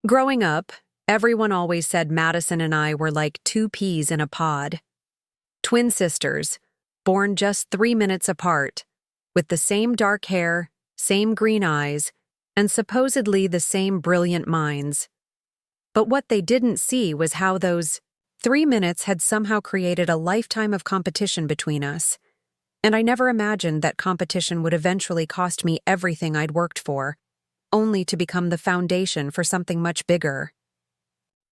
Growing up, everyone always said Madison and I were like two peas in a pod. Twin sisters, born just 3 minutes apart, with the same dark hair, same green eyes, and supposedly the same brilliant minds. But what they didn't see was how those 3 minutes had somehow created a lifetime of competition between us. And I never imagined that competition would eventually cost me everything I'd worked for, only to become the foundation for something much bigger.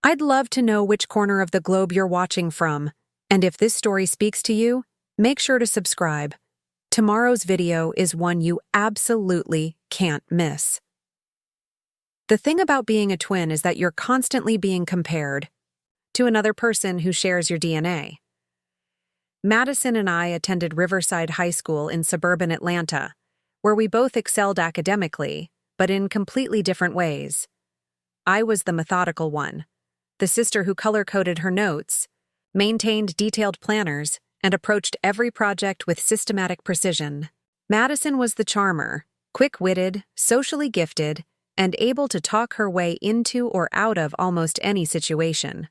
I'd love to know which corner of the globe you're watching from, and if this story speaks to you, make sure to subscribe. Tomorrow's video is one you absolutely can't miss. The thing about being a twin is that you're constantly being compared to another person who shares your DNA. Madison and I attended Riverside High School in suburban Atlanta, where we both excelled academically, but in completely different ways. I was the methodical one, the sister who color-coded her notes, maintained detailed planners, and approached every project with systematic precision. Madison was the charmer, quick-witted, socially gifted, and able to talk her way into or out of almost any situation.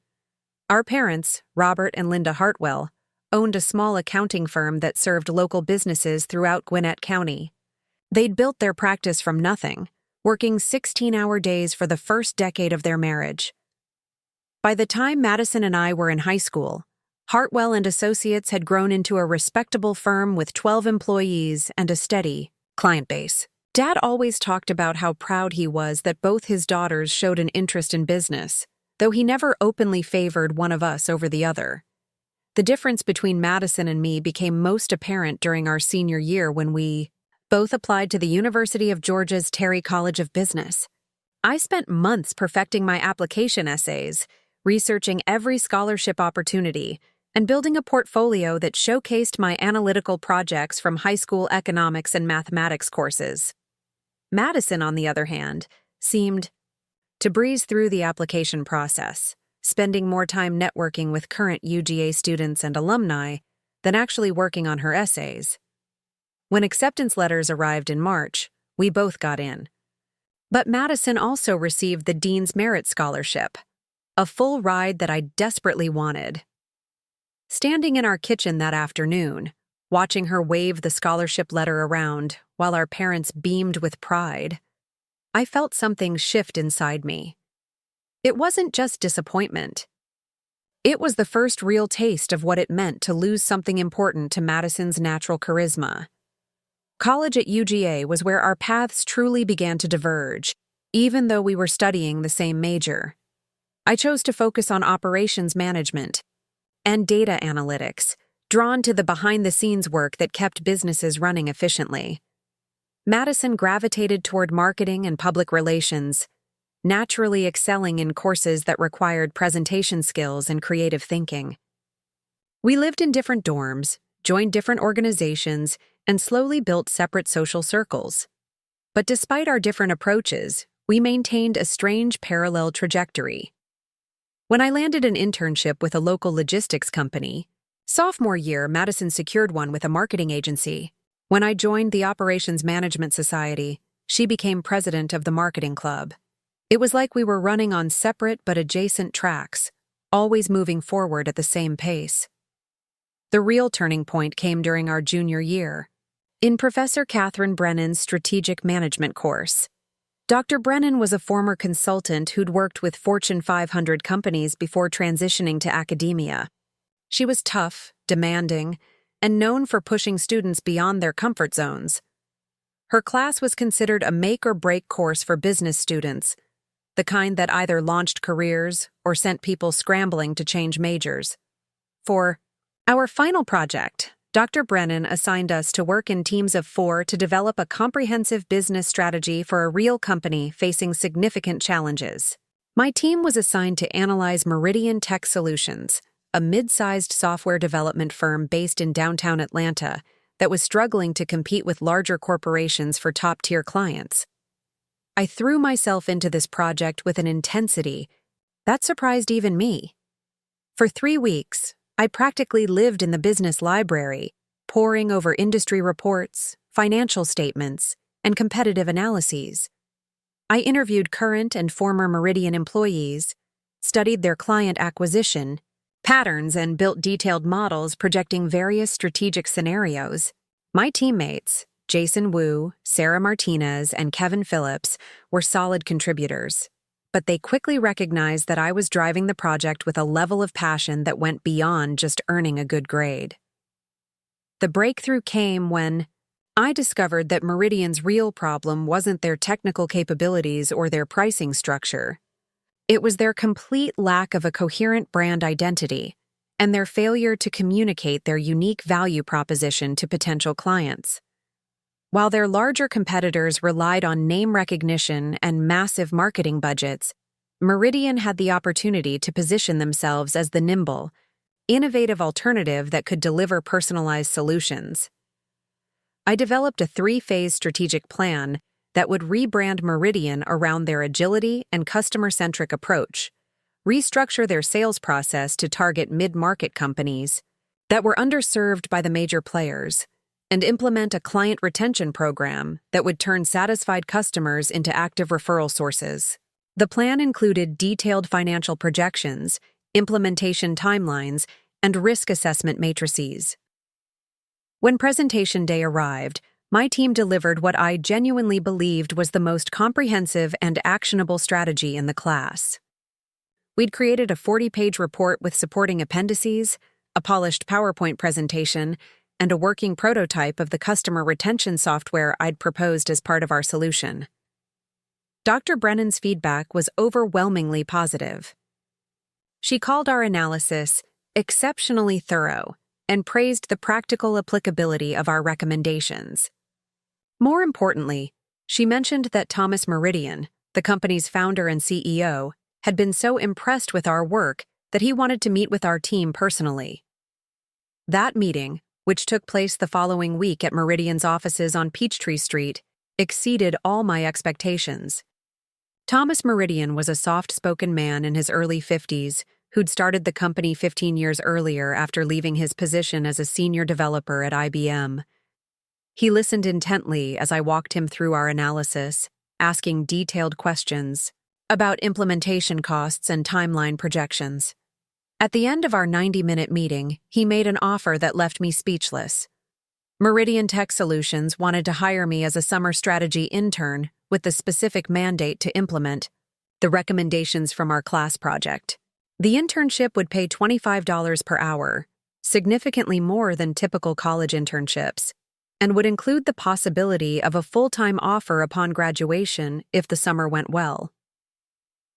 Our parents, Robert and Linda Hartwell, owned a small accounting firm that served local businesses throughout Gwinnett County. They'd built their practice from nothing, working 16-hour days for the first decade of their marriage. By the time Madison and I were in high school, Hartwell and Associates had grown into a respectable firm with 12 employees and a steady client base. Dad always talked about how proud he was that both his daughters showed an interest in business, though he never openly favored one of us over the other. The difference between Madison and me became most apparent during our senior year when we both applied to the University of Georgia's Terry College of Business. I spent months perfecting my application essays, researching every scholarship opportunity, and building a portfolio that showcased my analytical projects from high school economics and mathematics courses. Madison, on the other hand, seemed to breeze through the application process, spending more time networking with current UGA students and alumni than actually working on her essays. When acceptance letters arrived in March, we both got in. But Madison also received the Dean's Merit Scholarship, a full ride that I desperately wanted. Standing in our kitchen that afternoon, watching her wave the scholarship letter around while our parents beamed with pride, I felt something shift inside me. It wasn't just disappointment. It was the first real taste of what it meant to lose something important to Madison's natural charisma. College at UGA was where our paths truly began to diverge, even though we were studying the same major. I chose to focus on operations management and data analytics, drawn to the behind-the-scenes work that kept businesses running efficiently. Madison gravitated toward marketing and public relations, naturally excelling in courses that required presentation skills and creative thinking. We lived in different dorms, joined different organizations, and slowly built separate social circles. But despite our different approaches, we maintained a strange parallel trajectory. When I landed an internship with a local logistics company, sophomore year, Madison secured one with a marketing agency. When I joined the Operations Management Society, she became president of the marketing club. It was like we were running on separate but adjacent tracks, always moving forward at the same pace. The real turning point came during our junior year, in Professor Catherine Brennan's strategic management course. Dr. Brennan was a former consultant who'd worked with Fortune 500 companies before transitioning to academia. She was tough, demanding, and known for pushing students beyond their comfort zones. Her class was considered a make-or-break course for business students, the kind that either launched careers or sent people scrambling to change majors. For our final project, Dr. Brennan assigned us to work in teams of 4 to develop a comprehensive business strategy for a real company facing significant challenges. My team was assigned to analyze Meridian Tech Solutions, a mid-sized software development firm based in downtown Atlanta that was struggling to compete with larger corporations for top-tier clients. I threw myself into this project with an intensity that surprised even me. For 3 weeks, I practically lived in the business library, poring over industry reports, financial statements, and competitive analyses. I interviewed current and former Meridian employees, studied their client acquisition patterns, and built detailed models projecting various strategic scenarios. My teammates, Jason Wu, Sarah Martinez, and Kevin Phillips, were solid contributors, but they quickly recognized that I was driving the project with a level of passion that went beyond just earning a good grade. The breakthrough came when I discovered that Meridian's real problem wasn't their technical capabilities or their pricing structure. It was their complete lack of a coherent brand identity and their failure to communicate their unique value proposition to potential clients. While their larger competitors relied on name recognition and massive marketing budgets, Meridian had the opportunity to position themselves as the nimble, innovative alternative that could deliver personalized solutions. I developed a 3-phase strategic plan that would rebrand Meridian around their agility and customer-centric approach, restructure their sales process to target mid-market companies that were underserved by the major players, and implement a client retention program that would turn satisfied customers into active referral sources. The plan included detailed financial projections, implementation timelines, and risk assessment matrices. When presentation day arrived, my team delivered what I genuinely believed was the most comprehensive and actionable strategy in the class. We'd created a 40-page report with supporting appendices, a polished PowerPoint presentation, and a working prototype of the customer retention software I'd proposed as part of our solution. Dr. Brennan's feedback was overwhelmingly positive. She called our analysis exceptionally thorough and praised the practical applicability of our recommendations. More importantly, she mentioned that Thomas Meridian, the company's founder and CEO, had been so impressed with our work that he wanted to meet with our team personally. That meeting, which took place the following week at Meridian's offices on Peachtree Street, exceeded all my expectations. Thomas Meridian was a soft-spoken man in his early 50s who'd started the company 15 years earlier after leaving his position as a senior developer at IBM. He listened intently as I walked him through our analysis, asking detailed questions about implementation costs and timeline projections. At the end of our 90-minute meeting, he made an offer that left me speechless. Meridian Tech Solutions wanted to hire me as a summer strategy intern with the specific mandate to implement the recommendations from our class project. The internship would pay $25 per hour, significantly more than typical college internships, and would include the possibility of a full-time offer upon graduation if the summer went well.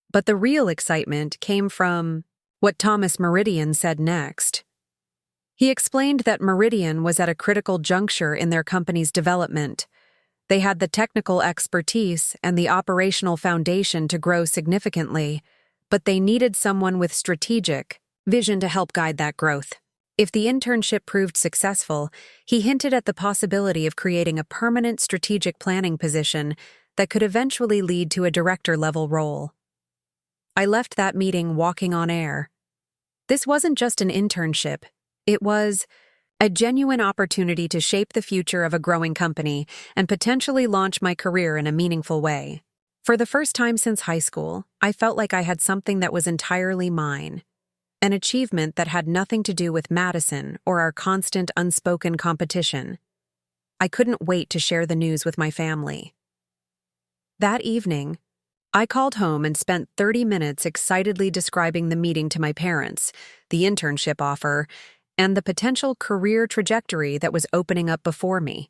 But the real excitement came from what Thomas Meridian said next. He explained that Meridian was at a critical juncture in their company's development. They had the technical expertise and the operational foundation to grow significantly, but they needed someone with strategic vision to help guide that growth. If the internship proved successful, he hinted at the possibility of creating a permanent strategic planning position that could eventually lead to a director-level role. I left that meeting walking on air. This wasn't just an internship. It was a genuine opportunity to shape the future of a growing company and potentially launch my career in a meaningful way. For the first time since high school, I felt like I had something that was entirely mine. An achievement that had nothing to do with Madison or our constant unspoken competition. I couldn't wait to share the news with my family. That evening, I called home and spent 30 minutes excitedly describing the meeting to my parents, the internship offer, and the potential career trajectory that was opening up before me.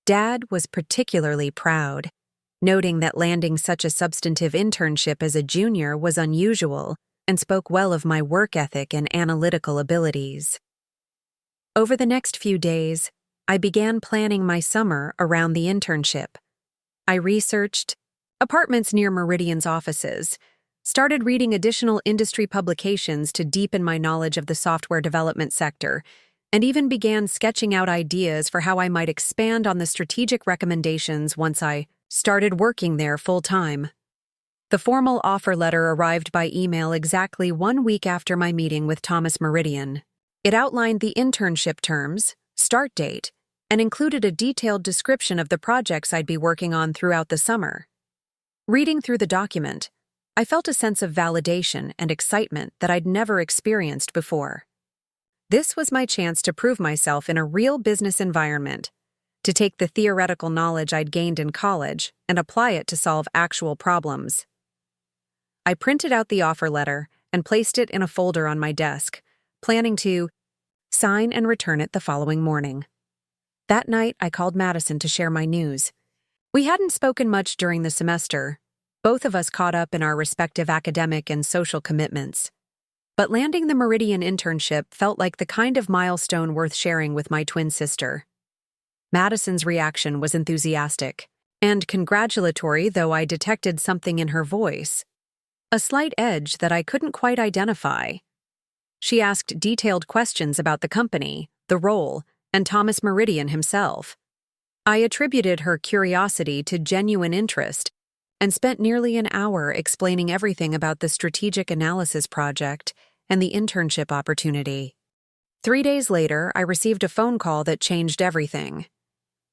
Dad was particularly proud, noting that landing such a substantive internship as a junior was unusual, and spoke well of my work ethic and analytical abilities. Over the next few days, I began planning my summer around the internship. I researched apartments near Meridian's offices, started reading additional industry publications to deepen my knowledge of the software development sector, and even began sketching out ideas for how I might expand on the strategic recommendations once I started working there full-time. The formal offer letter arrived by email exactly 1 week after my meeting with Thomas Meridian. It outlined the internship terms, start date, and included a detailed description of the projects I'd be working on throughout the summer. Reading through the document, I felt a sense of validation and excitement that I'd never experienced before. This was my chance to prove myself in a real business environment, to take the theoretical knowledge I'd gained in college and apply it to solve actual problems. I printed out the offer letter and placed it in a folder on my desk, planning to sign and return it the following morning. That night, I called Madison to share my news. We hadn't spoken much during the semester, both of us caught up in our respective academic and social commitments. But landing the Meridian internship felt like the kind of milestone worth sharing with my twin sister. Madison's reaction was enthusiastic and congratulatory, though I detected something in her voice, a slight edge that I couldn't quite identify. She asked detailed questions about the company, the role, and Thomas Meridian himself. I attributed her curiosity to genuine interest and spent nearly an hour explaining everything about the strategic analysis project and the internship opportunity. 3 days later, I received a phone call that changed everything.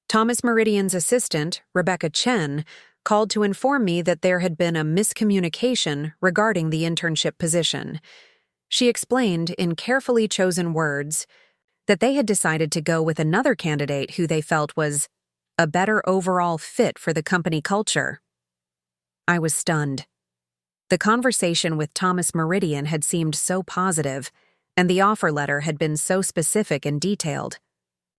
Thomas Meridian's assistant, Rebecca Chen, called to inform me that there had been a miscommunication regarding the internship position. She explained, in carefully chosen words, that they had decided to go with another candidate who they felt was a better overall fit for the company culture. I was stunned. The conversation with Thomas Meridian had seemed so positive, and the offer letter had been so specific and detailed.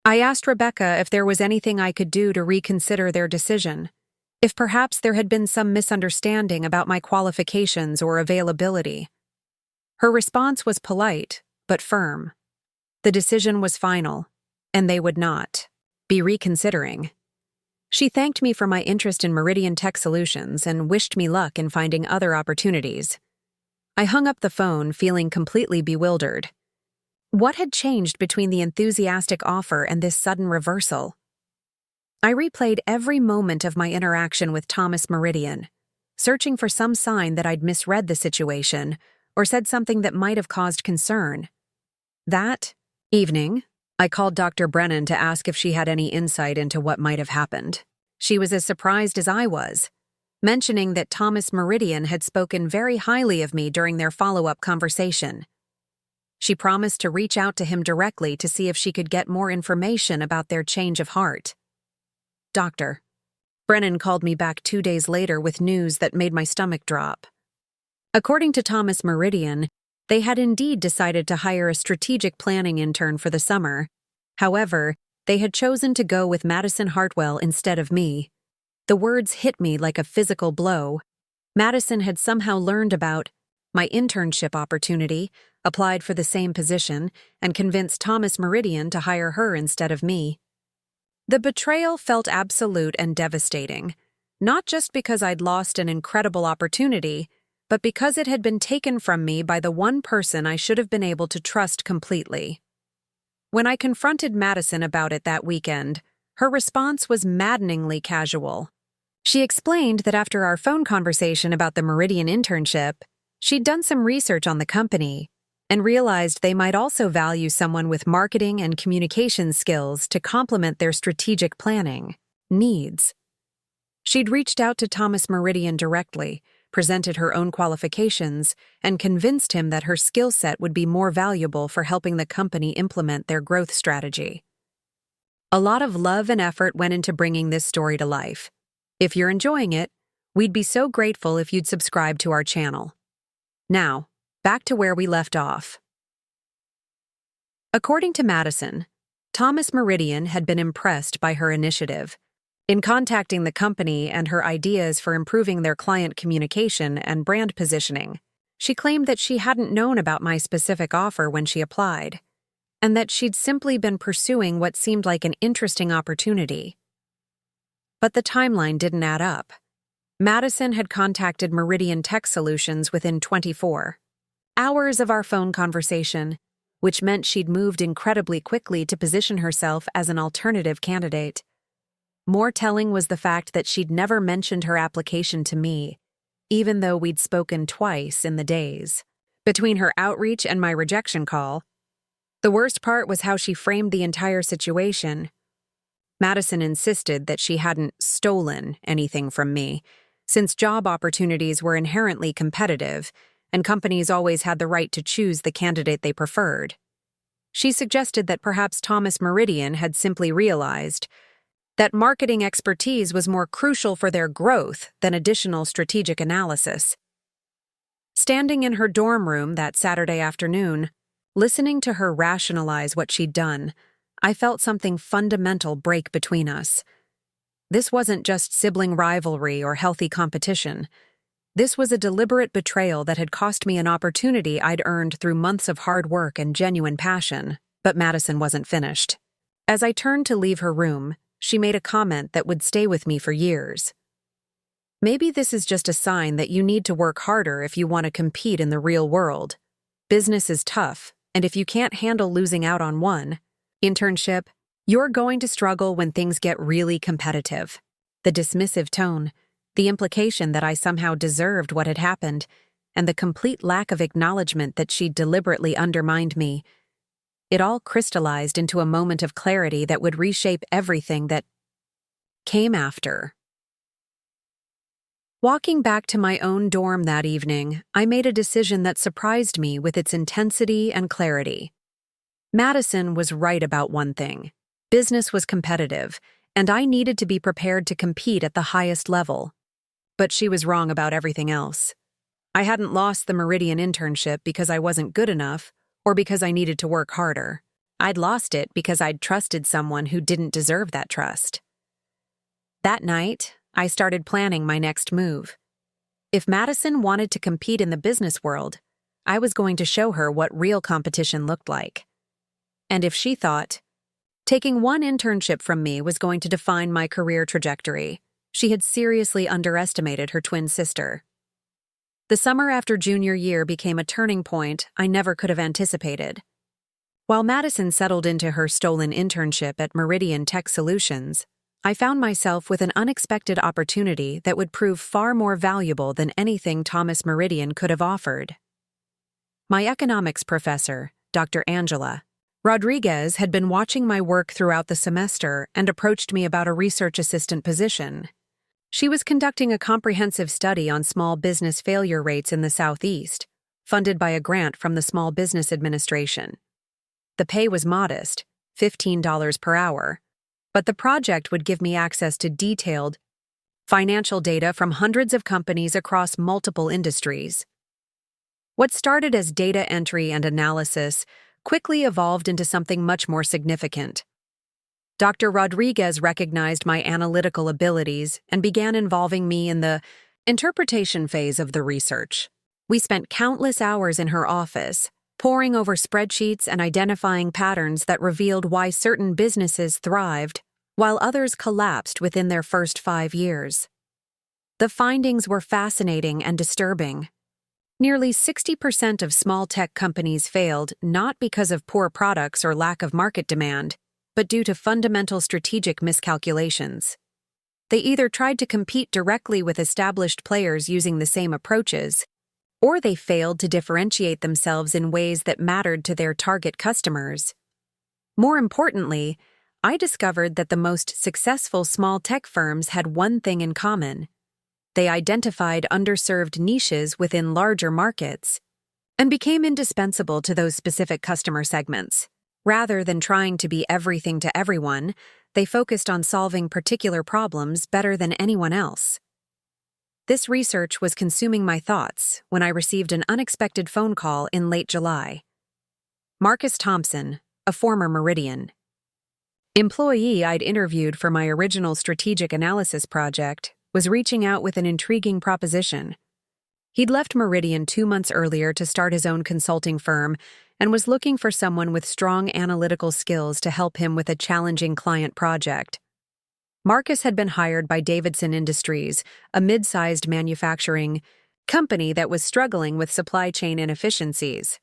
I asked Rebecca if there was anything I could do to reconsider their decision, if perhaps there had been some misunderstanding about my qualifications or availability. Her response was polite, but firm. The decision was final, and they would not be reconsidering. She thanked me for my interest in Meridian Tech Solutions and wished me luck in finding other opportunities. I hung up the phone, feeling completely bewildered. What had changed between the enthusiastic offer and this sudden reversal? I replayed every moment of my interaction with Thomas Meridian, searching for some sign that I'd misread the situation or said something that might have caused concern. That evening, I called Dr. Brennan to ask if she had any insight into what might have happened. She was as surprised as I was, mentioning that Thomas Meridian had spoken very highly of me during their follow-up conversation. She promised to reach out to him directly to see if she could get more information about their change of heart. Dr. Brennan called me back 2 days later with news that made my stomach drop. According to Thomas Meridian, they had indeed decided to hire a strategic planning intern for the summer. However, they had chosen to go with Madison Hartwell instead of me. The words hit me like a physical blow. Madison had somehow learned about my internship opportunity, applied for the same position, and convinced Thomas Meridian to hire her instead of me. The betrayal felt absolute and devastating, not just because I'd lost an incredible opportunity, but because it had been taken from me by the one person I should have been able to trust completely. When I confronted Madison about it that weekend, her response was maddeningly casual. She explained that after our phone conversation about the Meridian internship, she'd done some research on the company and realized they might also value someone with marketing and communication skills to complement their strategic planning needs. She'd reached out to Thomas Meridian directly, presented her own qualifications, and convinced him that her skill set would be more valuable for helping the company implement their growth strategy. A lot of love and effort went into bringing this story to life. If you're enjoying it, we'd be so grateful if you'd subscribe to our channel. Now, back to where we left off. According to Madison, Thomas Meridian had been impressed by her initiative in contacting the company and her ideas for improving their client communication and brand positioning. She claimed that she hadn't known about my specific offer when she applied, and that she'd simply been pursuing what seemed like an interesting opportunity. But the timeline didn't add up. Madison had contacted Meridian Tech Solutions within 24 hours of our phone conversation, which meant she'd moved incredibly quickly to position herself as an alternative candidate. More telling was the fact that she'd never mentioned her application to me, even though we'd spoken twice in the days between her outreach and my rejection call. The worst part was how she framed the entire situation. Madison insisted that she hadn't stolen anything from me, since job opportunities were inherently competitive and companies always had the right to choose the candidate they preferred. She suggested that perhaps Thomas Meridian had simply realized that marketing expertise was more crucial for their growth than additional strategic analysis. Standing in her dorm room that Saturday afternoon, listening to her rationalize what she'd done, I felt something fundamental break between us. This wasn't just sibling rivalry or healthy competition. This was a deliberate betrayal that had cost me an opportunity I'd earned through months of hard work and genuine passion. But Madison wasn't finished. As I turned to leave her room, she made a comment that would stay with me for years. Maybe this is just a sign that you need to work harder if you want to compete in the real world. Business is tough, and if you can't handle losing out on one internship, you're going to struggle when things get really competitive. The dismissive tone, the implication that I somehow deserved what had happened, and the complete lack of acknowledgement that she'd deliberately undermined me. It all crystallized into a moment of clarity that would reshape everything that came after. Walking back to my own dorm that evening, I made a decision that surprised me with its intensity and clarity. Madison was right about one thing. Business was competitive, and I needed to be prepared to compete at the highest level. But she was wrong about everything else. I hadn't lost the Meridian internship because I wasn't good enough or because I needed to work harder. I'd lost it because I'd trusted someone who didn't deserve that trust. That night, I started planning my next move. If Madison wanted to compete in the business world, I was going to show her what real competition looked like. And if she thought taking one internship from me was going to define my career trajectory, she had seriously underestimated her twin sister. The summer after junior year became a turning point I never could have anticipated. While Madison settled into her stolen internship at Meridian Tech Solutions, I found myself with an unexpected opportunity that would prove far more valuable than anything Thomas Meridian could have offered. My economics professor, Dr. Angela Rodriguez, had been watching my work throughout the semester and approached me about a research assistant position. She was conducting a comprehensive study on small business failure rates in the Southeast, funded by a grant from the Small Business Administration. The pay was modest, $15 per hour, but the project would give me access to detailed financial data from hundreds of companies across multiple industries. What started as data entry and analysis quickly evolved into something much more significant. Dr. Rodriguez recognized my analytical abilities and began involving me in the interpretation phase of the research. We spent countless hours in her office, poring over spreadsheets and identifying patterns that revealed why certain businesses thrived while others collapsed within their first 5 years. The findings were fascinating and disturbing. Nearly 60% of small tech companies failed not because of poor products or lack of market demand, but due to fundamental strategic miscalculations. They either tried to compete directly with established players using the same approaches, or they failed to differentiate themselves in ways that mattered to their target customers. More importantly, I discovered that the most successful small tech firms had one thing in common. They identified underserved niches within larger markets and became indispensable to those specific customer segments. Rather than trying to be everything to everyone, they focused on solving particular problems better than anyone else. This research was consuming my thoughts when I received an unexpected phone call in late July. Marcus Thompson, a former Meridian employee I'd interviewed for my original strategic analysis project, was reaching out with an intriguing proposition. He'd left Meridian 2 months earlier to start his own consulting firm and was looking for someone with strong analytical skills to help him with a challenging client project. Marcus had been hired by Davidson Industries, a mid-sized manufacturing company that was struggling with supply chain inefficiencies.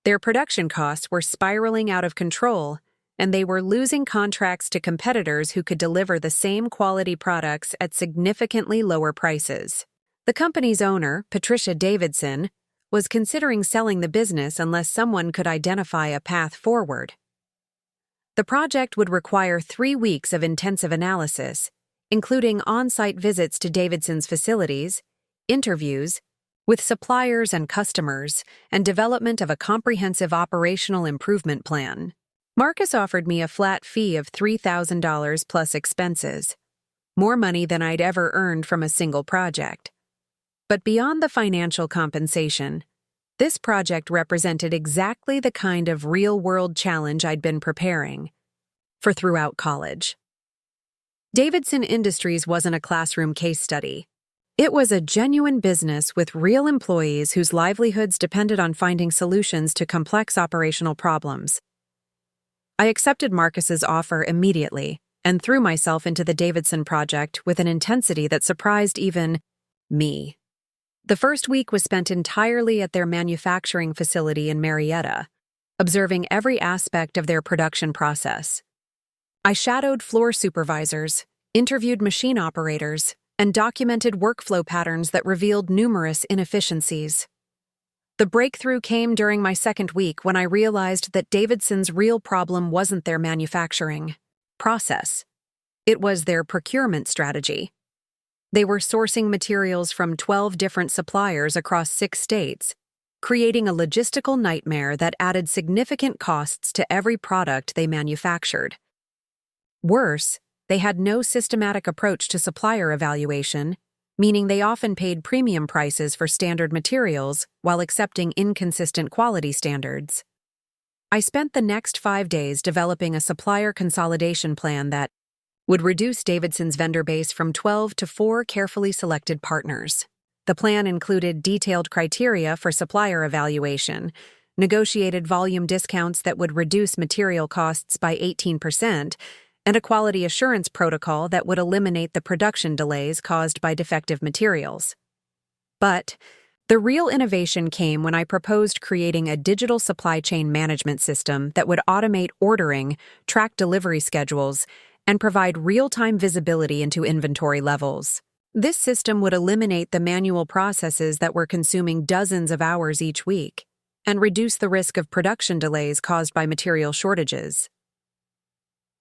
Their production costs were spiraling out of control, and they were losing contracts to competitors who could deliver the same quality products at significantly lower prices. The company's owner, Patricia Davidson, was considering selling the business unless someone could identify a path forward. The project would require 3 weeks of intensive analysis, including on-site visits to Davidson's facilities, interviews with suppliers and customers, and development of a comprehensive operational improvement plan. Marcus offered me a flat fee of $3,000 plus expenses, more money than I'd ever earned from a single project. But beyond the financial compensation, this project represented exactly the kind of real-world challenge I'd been preparing for throughout college. Davidson Industries wasn't a classroom case study. It was a genuine business with real employees whose livelihoods depended on finding solutions to complex operational problems. I accepted Marcus's offer immediately and threw myself into the Davidson project with an intensity that surprised even me. The first week was spent entirely at their manufacturing facility in Marietta, observing every aspect of their production process. I shadowed floor supervisors, interviewed machine operators, and documented workflow patterns that revealed numerous inefficiencies. The breakthrough came during my second week when I realized that Davidson's real problem wasn't their manufacturing process. It was their procurement strategy. They were sourcing materials from 12 different suppliers across 6 states, creating a logistical nightmare that added significant costs to every product they manufactured. Worse, they had no systematic approach to supplier evaluation, meaning they often paid premium prices for standard materials while accepting inconsistent quality standards. I spent the next 5 days developing a supplier consolidation plan that would reduce Davidson's vendor base from 12 to 4 carefully selected partners. The plan included detailed criteria for supplier evaluation, negotiated volume discounts that would reduce material costs by 18%, and a quality assurance protocol that would eliminate the production delays caused by defective materials. But the real innovation came when I proposed creating a digital supply chain management system that would automate ordering, track delivery schedules, and provide real-time visibility into inventory levels. This system would eliminate the manual processes that were consuming dozens of hours each week and reduce the risk of production delays caused by material shortages.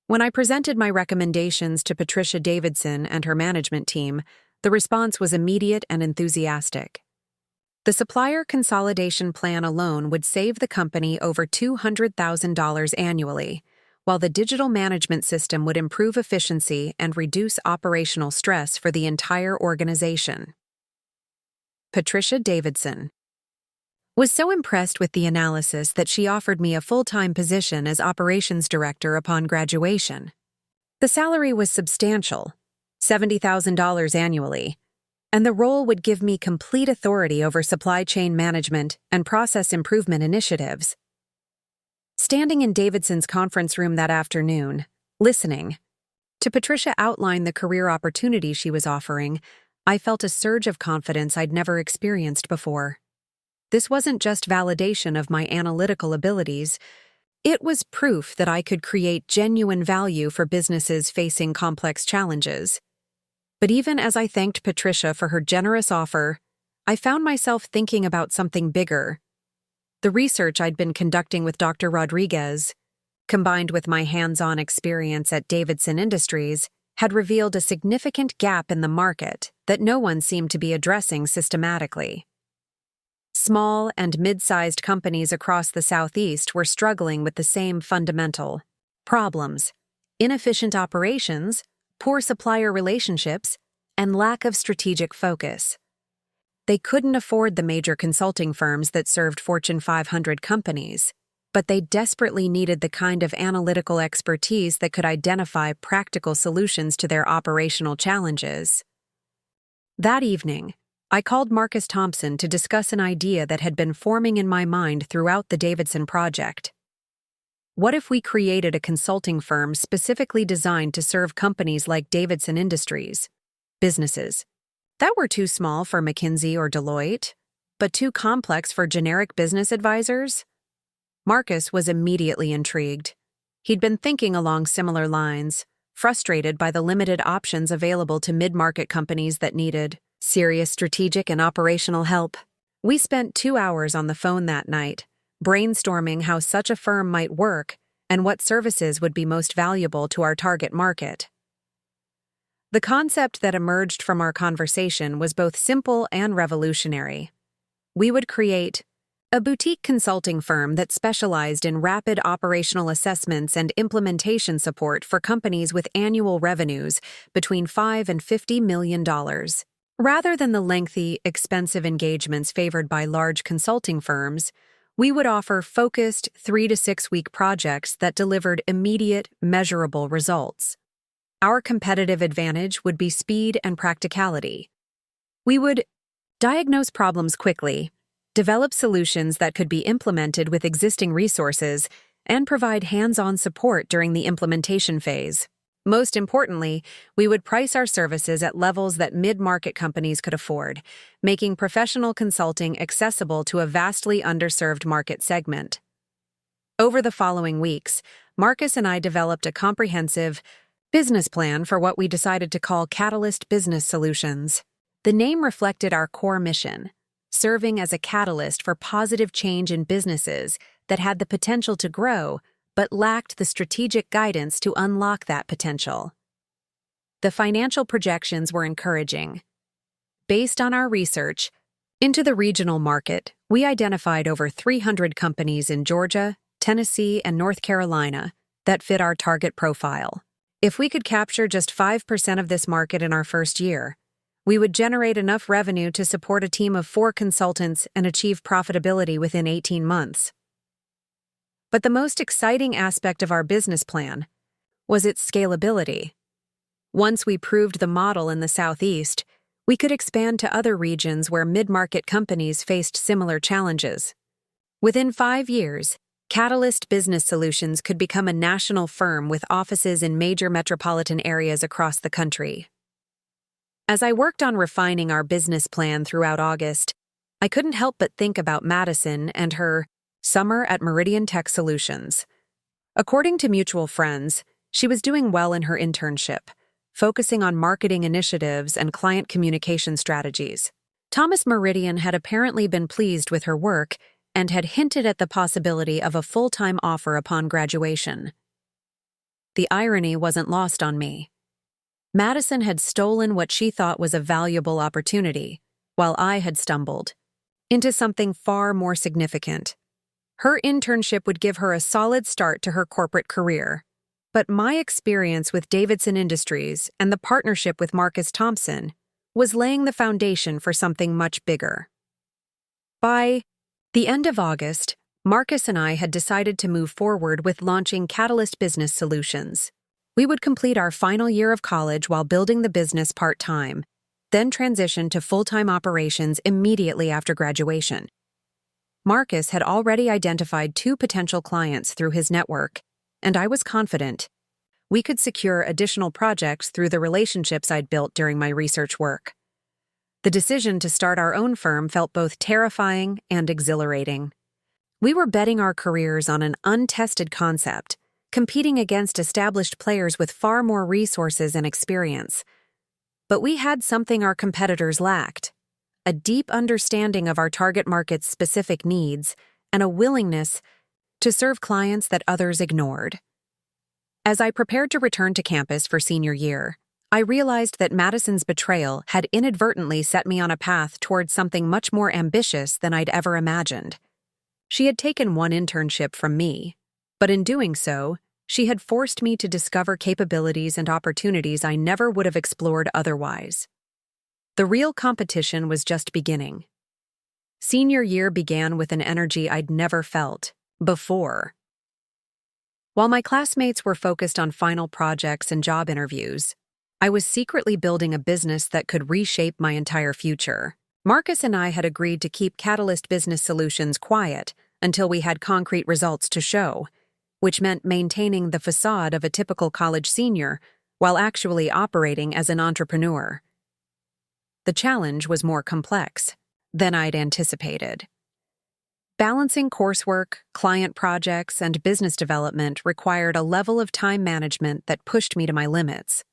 When I presented my recommendations to Patricia Davidson and her management team, the response was immediate and enthusiastic. The supplier consolidation plan alone would save the company over $200,000 annually, while the digital management system would improve efficiency and reduce operational stress for the entire organization. Patricia Davidson was so impressed with the analysis that she offered me a full-time position as operations director upon graduation. The salary was substantial, $70,000 annually, and the role would give me complete authority over supply chain management and process improvement initiatives. Standing in Davidson's conference room that afternoon, listening to Patricia outline the career opportunity she was offering, I felt a surge of confidence I'd never experienced before. This wasn't just validation of my analytical abilities, it was proof that I could create genuine value for businesses facing complex challenges. But even as I thanked Patricia for her generous offer, I found myself thinking about something bigger. The research I'd been conducting with Dr. Rodriguez, combined with my hands-on experience at Davidson Industries, had revealed a significant gap in the market that no one seemed to be addressing systematically. Small and mid-sized companies across the Southeast were struggling with the same fundamental problems: inefficient operations, poor supplier relationships, and lack of strategic focus. They couldn't afford the major consulting firms that served Fortune 500 companies, but they desperately needed the kind of analytical expertise that could identify practical solutions to their operational challenges. That evening, I called Marcus Thompson to discuss an idea that had been forming in my mind throughout the Davidson project. What if we created a consulting firm specifically designed to serve companies like Davidson Industries, businesses that were too small for McKinsey or Deloitte, but too complex for generic business advisors? Marcus was immediately intrigued. He'd been thinking along similar lines, frustrated by the limited options available to mid-market companies that needed serious strategic and operational help. We spent 2 hours on the phone that night, brainstorming how such a firm might work and what services would be most valuable to our target market. The concept that emerged from our conversation was both simple and revolutionary. We would create a boutique consulting firm that specialized in rapid operational assessments and implementation support for companies with annual revenues between $5 and $50 million. Rather than the lengthy, expensive engagements favored by large consulting firms, we would offer focused 3 to 6 week projects that delivered immediate, measurable results. Our competitive advantage would be speed and practicality. We would diagnose problems quickly, develop solutions that could be implemented with existing resources, and provide hands-on support during the implementation phase. Most importantly, we would price our services at levels that mid-market companies could afford, making professional consulting accessible to a vastly underserved market segment. Over the following weeks, Marcus and I developed a comprehensive business plan for what we decided to call Catalyst Business Solutions. The name reflected our core mission, serving as a catalyst for positive change in businesses that had the potential to grow but lacked the strategic guidance to unlock that potential. The financial projections were encouraging. Based on our research into the regional market, we identified over 300 companies in Georgia, Tennessee, and North Carolina that fit our target profile. If we could capture just 5% of this market in our first year, we would generate enough revenue to support a team of 4 consultants and achieve profitability within 18 months. But the most exciting aspect of our business plan was its scalability. Once we proved the model in the Southeast, we could expand to other regions where mid-market companies faced similar challenges. Within 5 years, Catalyst Business Solutions could become a national firm with offices in major metropolitan areas across the country. As I worked on refining our business plan throughout August, I couldn't help but think about Madison and her summer at Meridian Tech Solutions. According to mutual friends, she was doing well in her internship, focusing on marketing initiatives and client communication strategies. Thomas Meridian had apparently been pleased with her work and had hinted at the possibility of a full-time offer upon graduation. The irony wasn't lost on me. Madison had stolen what she thought was a valuable opportunity, while I had stumbled into something far more significant. Her internship would give her a solid start to her corporate career, but my experience with Davidson Industries and the partnership with Marcus Thompson was laying the foundation for something much bigger. By the end of August, Marcus and I had decided to move forward with launching Catalyst Business Solutions. We would complete our final year of college while building the business part-time, then transition to full-time operations immediately after graduation. Marcus had already identified 2 potential clients through his network, and I was confident we could secure additional projects through the relationships I'd built during my research work. The decision to start our own firm felt both terrifying and exhilarating. We were betting our careers on an untested concept, competing against established players with far more resources and experience. But we had something our competitors lacked: a deep understanding of our target market's specific needs and a willingness to serve clients that others ignored. As I prepared to return to campus for senior year, I realized that Madison's betrayal had inadvertently set me on a path towards something much more ambitious than I'd ever imagined. She had taken one internship from me, but in doing so, she had forced me to discover capabilities and opportunities I never would have explored otherwise. The real competition was just beginning. Senior year began with an energy I'd never felt before. While my classmates were focused on final projects and job interviews, I was secretly building a business that could reshape my entire future. Marcus and I had agreed to keep Catalyst Business Solutions quiet until we had concrete results to show, which meant maintaining the facade of a typical college senior while actually operating as an entrepreneur. The challenge was more complex than I'd anticipated. Balancing coursework, client projects, and business development required a level of time management that pushed me to my limits.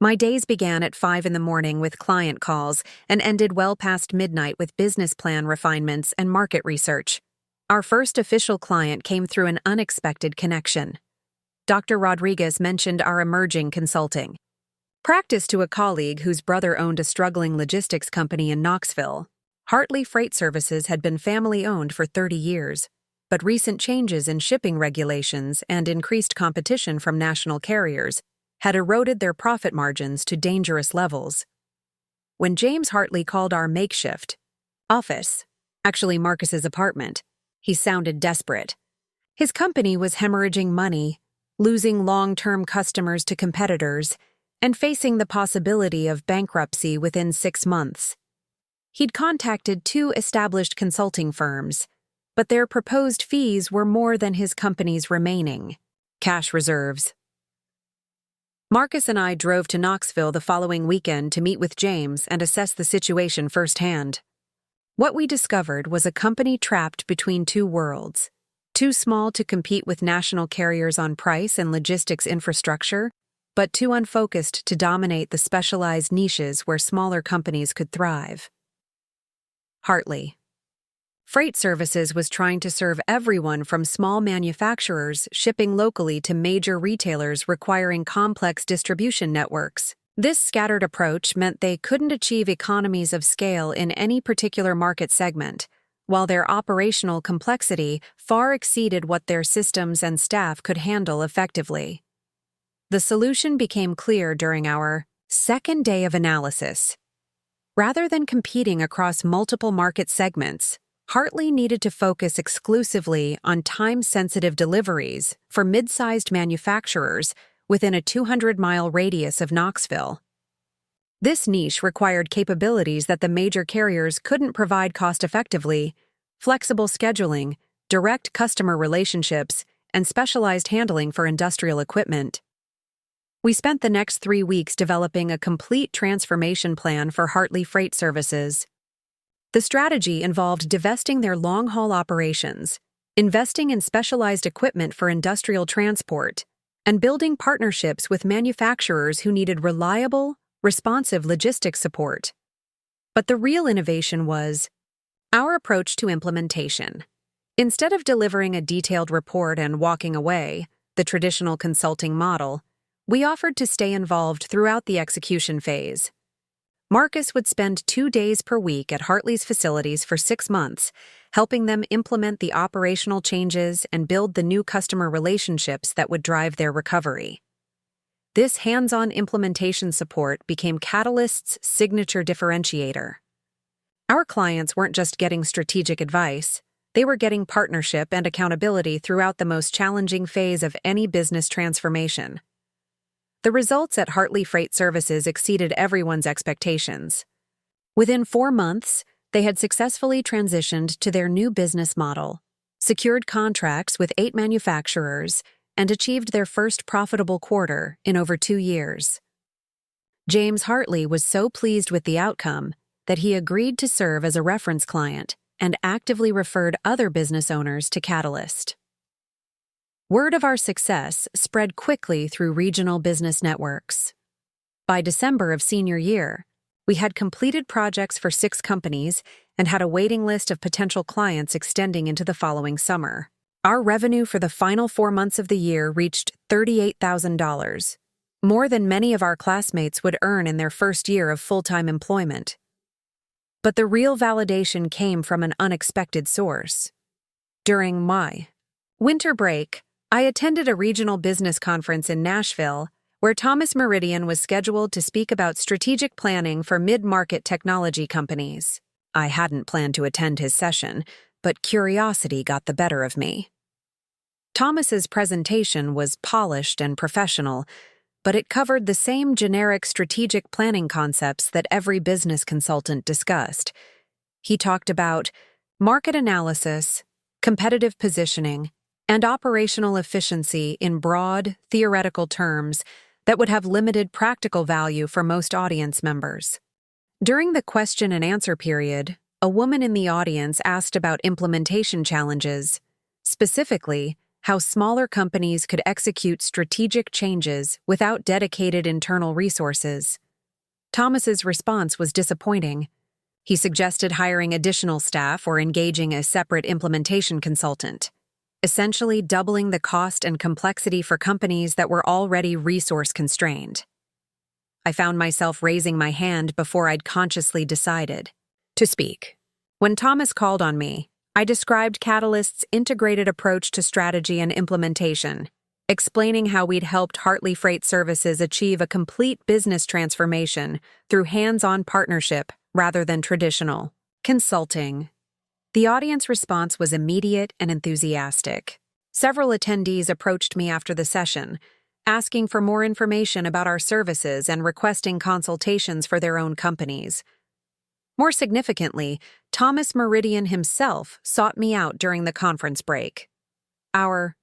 My days began at 5 a.m. with client calls and ended well past midnight with business plan refinements and market research. Our first official client came through an unexpected connection. Dr. Rodriguez mentioned our emerging consulting Practice to a colleague whose brother owned a struggling logistics company in Knoxville. Hartley Freight Services had been family-owned for 30 years, but recent changes in shipping regulations and increased competition from national carriers had eroded their profit margins to dangerous levels. When James Hartley called our makeshift office, actually Marcus's apartment, he sounded desperate. His company was hemorrhaging money, losing long-term customers to competitors, and facing the possibility of bankruptcy within 6 months. He'd contacted 2 established consulting firms, but their proposed fees were more than his company's remaining cash reserves. Marcus and I drove to Knoxville the following weekend to meet with James and assess the situation firsthand. What we discovered was a company trapped between 2 worlds, too small to compete with national carriers on price and logistics infrastructure, but too unfocused to dominate the specialized niches where smaller companies could thrive. Hartley Freight Services was trying to serve everyone from small manufacturers shipping locally to major retailers requiring complex distribution networks. This scattered approach meant they couldn't achieve economies of scale in any particular market segment, while their operational complexity far exceeded what their systems and staff could handle effectively. The solution became clear during our second day of analysis. Rather than competing across multiple market segments, Hartley needed to focus exclusively on time-sensitive deliveries for mid-sized manufacturers within a 200-mile radius of Knoxville. This niche required capabilities that the major carriers couldn't provide cost-effectively: flexible scheduling, direct customer relationships, and specialized handling for industrial equipment. We spent the next 3 weeks developing a complete transformation plan for Hartley Freight Services. The strategy involved divesting their long-haul operations, investing in specialized equipment for industrial transport, and building partnerships with manufacturers who needed reliable, responsive logistics support. But the real innovation was our approach to implementation. Instead of delivering a detailed report and walking away, the traditional consulting model, we offered to stay involved throughout the execution phase. Marcus would spend 2 days per week at Hartley's facilities for 6 months, helping them implement the operational changes and build the new customer relationships that would drive their recovery. This hands-on implementation support became Catalyst's signature differentiator. Our clients weren't just getting strategic advice, they were getting partnership and accountability throughout the most challenging phase of any business transformation. The results at Hartley Freight Services exceeded everyone's expectations. Within 4 months, they had successfully transitioned to their new business model, secured contracts with 8 manufacturers, and achieved their first profitable quarter in over 2 years. James Hartley was so pleased with the outcome that he agreed to serve as a reference client and actively referred other business owners to Catalyst. Word of our success spread quickly through regional business networks. By December of senior year, we had completed projects for 6 companies and had a waiting list of potential clients extending into the following summer. Our revenue for the final 4 months of the year reached $38,000, more than many of our classmates would earn in their first year of full-time employment. But the real validation came from an unexpected source. During my winter break, I attended a regional business conference in Nashville where Thomas Meridian was scheduled to speak about strategic planning for mid-market technology companies. I hadn't planned to attend his session, but curiosity got the better of me. Thomas's presentation was polished and professional, but it covered the same generic strategic planning concepts that every business consultant discussed. He talked about market analysis, competitive positioning, and operational efficiency in broad, theoretical terms that would have limited practical value for most audience members. During the question and answer period, a woman in the audience asked about implementation challenges, specifically how smaller companies could execute strategic changes without dedicated internal resources. Thomas's response was disappointing. He suggested hiring additional staff or engaging a separate implementation consultant, essentially doubling the cost and complexity for companies that were already resource-constrained. I found myself raising my hand before I'd consciously decided to speak. When Thomas called on me, I described Catalyst's integrated approach to strategy and implementation, explaining how we'd helped Hartley Freight Services achieve a complete business transformation through hands-on partnership rather than traditional consulting. The audience response was immediate and enthusiastic. Several attendees approached me after the session, asking for more information about our services and requesting consultations for their own companies. More significantly, Thomas Meridian himself sought me out during the conference break. Our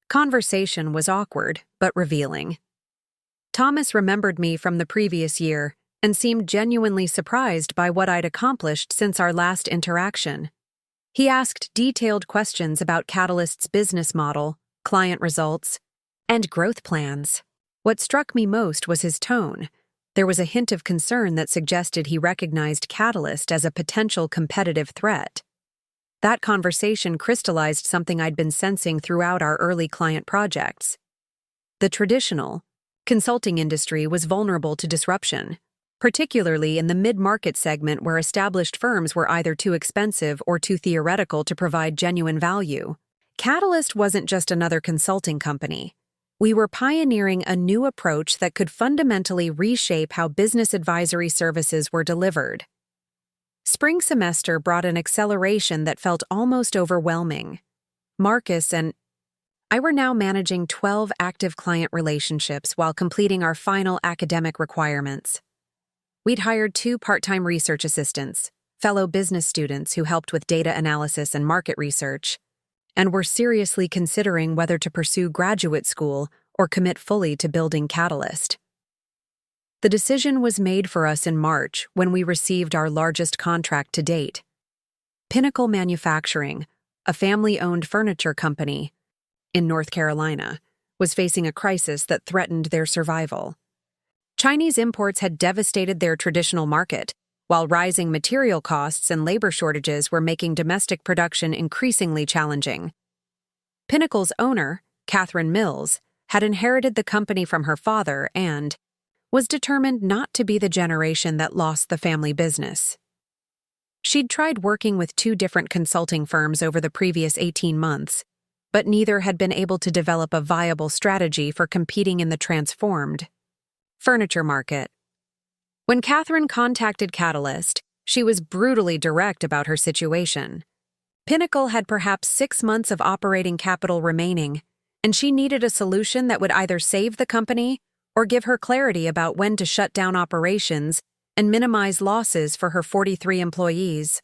conversation was awkward but revealing. Thomas remembered me from the previous year and seemed genuinely surprised by what I'd accomplished since our last interaction. He asked detailed questions about Catalyst's business model, client results, and growth plans. What struck me most was his tone. There was a hint of concern that suggested he recognized Catalyst as a potential competitive threat. That conversation crystallized something I'd been sensing throughout our early client projects. The traditional consulting industry was vulnerable to disruption, particularly in the mid-market segment where established firms were either too expensive or too theoretical to provide genuine value. Catalyst wasn't just another consulting company. We were pioneering a new approach that could fundamentally reshape how business advisory services were delivered. Spring semester brought an acceleration that felt almost overwhelming. Marcus and I were now managing 12 active client relationships while completing our final academic requirements. We'd hired 2 part-time research assistants, fellow business students who helped with data analysis and market research, and were seriously considering whether to pursue graduate school or commit fully to building Catalyst. The decision was made for us in March when we received our largest contract to date. Pinnacle Manufacturing, a family-owned furniture company in North Carolina, was facing a crisis that threatened their survival. Chinese imports had devastated their traditional market, while rising material costs and labor shortages were making domestic production increasingly challenging. Pinnacle's owner, Catherine Mills, had inherited the company from her father and was determined not to be the generation that lost the family business. She'd tried working with 2 different consulting firms over the previous 18 months, but neither had been able to develop a viable strategy for competing in the transformed furniture market. When Catherine contacted Catalyst, she was brutally direct about her situation. Pinnacle had perhaps 6 months of operating capital remaining, and she needed a solution that would either save the company or give her clarity about when to shut down operations and minimize losses for her 43 employees.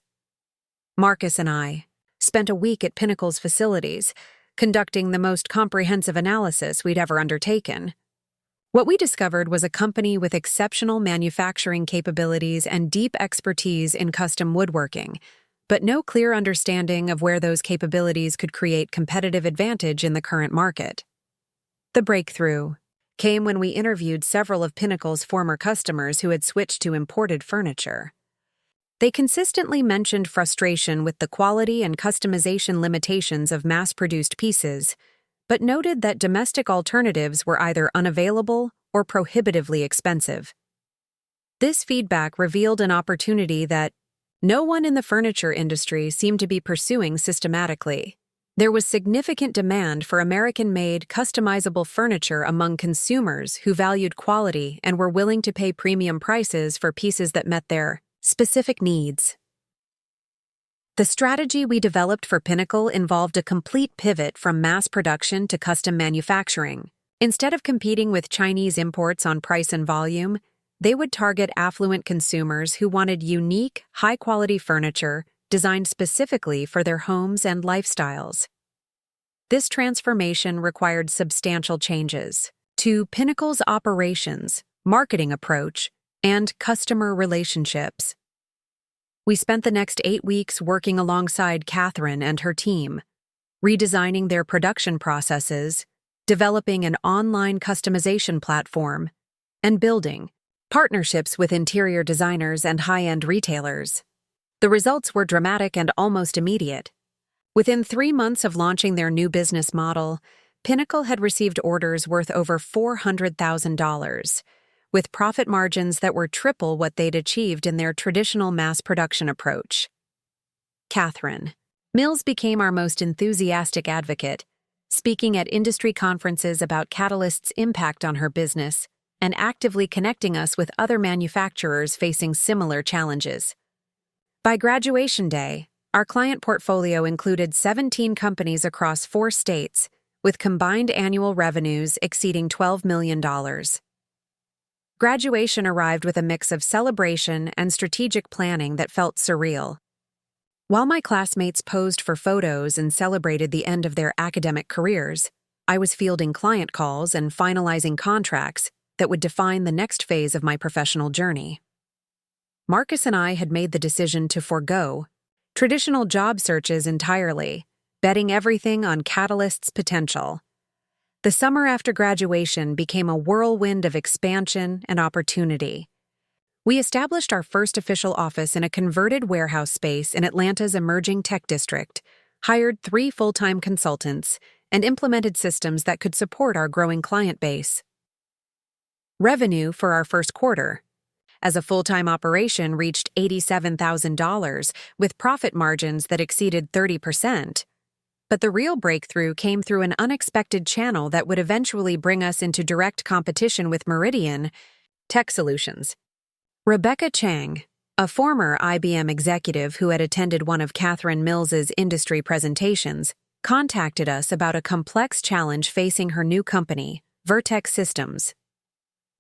Marcus and I spent a week at Pinnacle's facilities, conducting the most comprehensive analysis we'd ever undertaken. What we discovered was a company with exceptional manufacturing capabilities and deep expertise in custom woodworking, but no clear understanding of where those capabilities could create competitive advantage in the current market. The breakthrough came when we interviewed several of Pinnacle's former customers who had switched to imported furniture. They consistently mentioned frustration with the quality and customization limitations of mass-produced pieces, but noted that domestic alternatives were either unavailable or prohibitively expensive. This feedback revealed an opportunity that no one in the furniture industry seemed to be pursuing systematically. There was significant demand for American-made, customizable furniture among consumers who valued quality and were willing to pay premium prices for pieces that met their specific needs. The strategy we developed for Pinnacle involved a complete pivot from mass production to custom manufacturing. Instead of competing with Chinese imports on price and volume, they would target affluent consumers who wanted unique, high-quality furniture designed specifically for their homes and lifestyles. This transformation required substantial changes to Pinnacle's operations, marketing approach, and customer relationships. We spent the next 8 weeks working alongside Catherine and her team, redesigning their production processes, developing an online customization platform, and building partnerships with interior designers and high-end retailers. The results were dramatic and almost immediate. Within 3 months of launching their new business model, Pinnacle had received orders worth over $400,000, with profit margins that were triple what they'd achieved in their traditional mass production approach. Catherine Mills became our most enthusiastic advocate, speaking at industry conferences about Catalyst's impact on her business and actively connecting us with other manufacturers facing similar challenges. By graduation day, our client portfolio included 17 companies across 4 states, with combined annual revenues exceeding $12 million. Graduation arrived with a mix of celebration and strategic planning that felt surreal. While my classmates posed for photos and celebrated the end of their academic careers, I was fielding client calls and finalizing contracts that would define the next phase of my professional journey. Marcus and I had made the decision to forego traditional job searches entirely, betting everything on Catalyst's potential. The summer after graduation became a whirlwind of expansion and opportunity. We established our first official office in a converted warehouse space in Atlanta's emerging tech district, hired 3 full-time consultants, and implemented systems that could support our growing client base. Revenue for our first quarter, as a full-time operation, reached $87,000 with profit margins that exceeded 30%. But the real breakthrough came through an unexpected channel that would eventually bring us into direct competition with Meridian Tech Solutions. Rebecca Chang, a former IBM executive who had attended one of Catherine Mills's industry presentations, contacted us about a complex challenge facing her new company, Vertex Systems.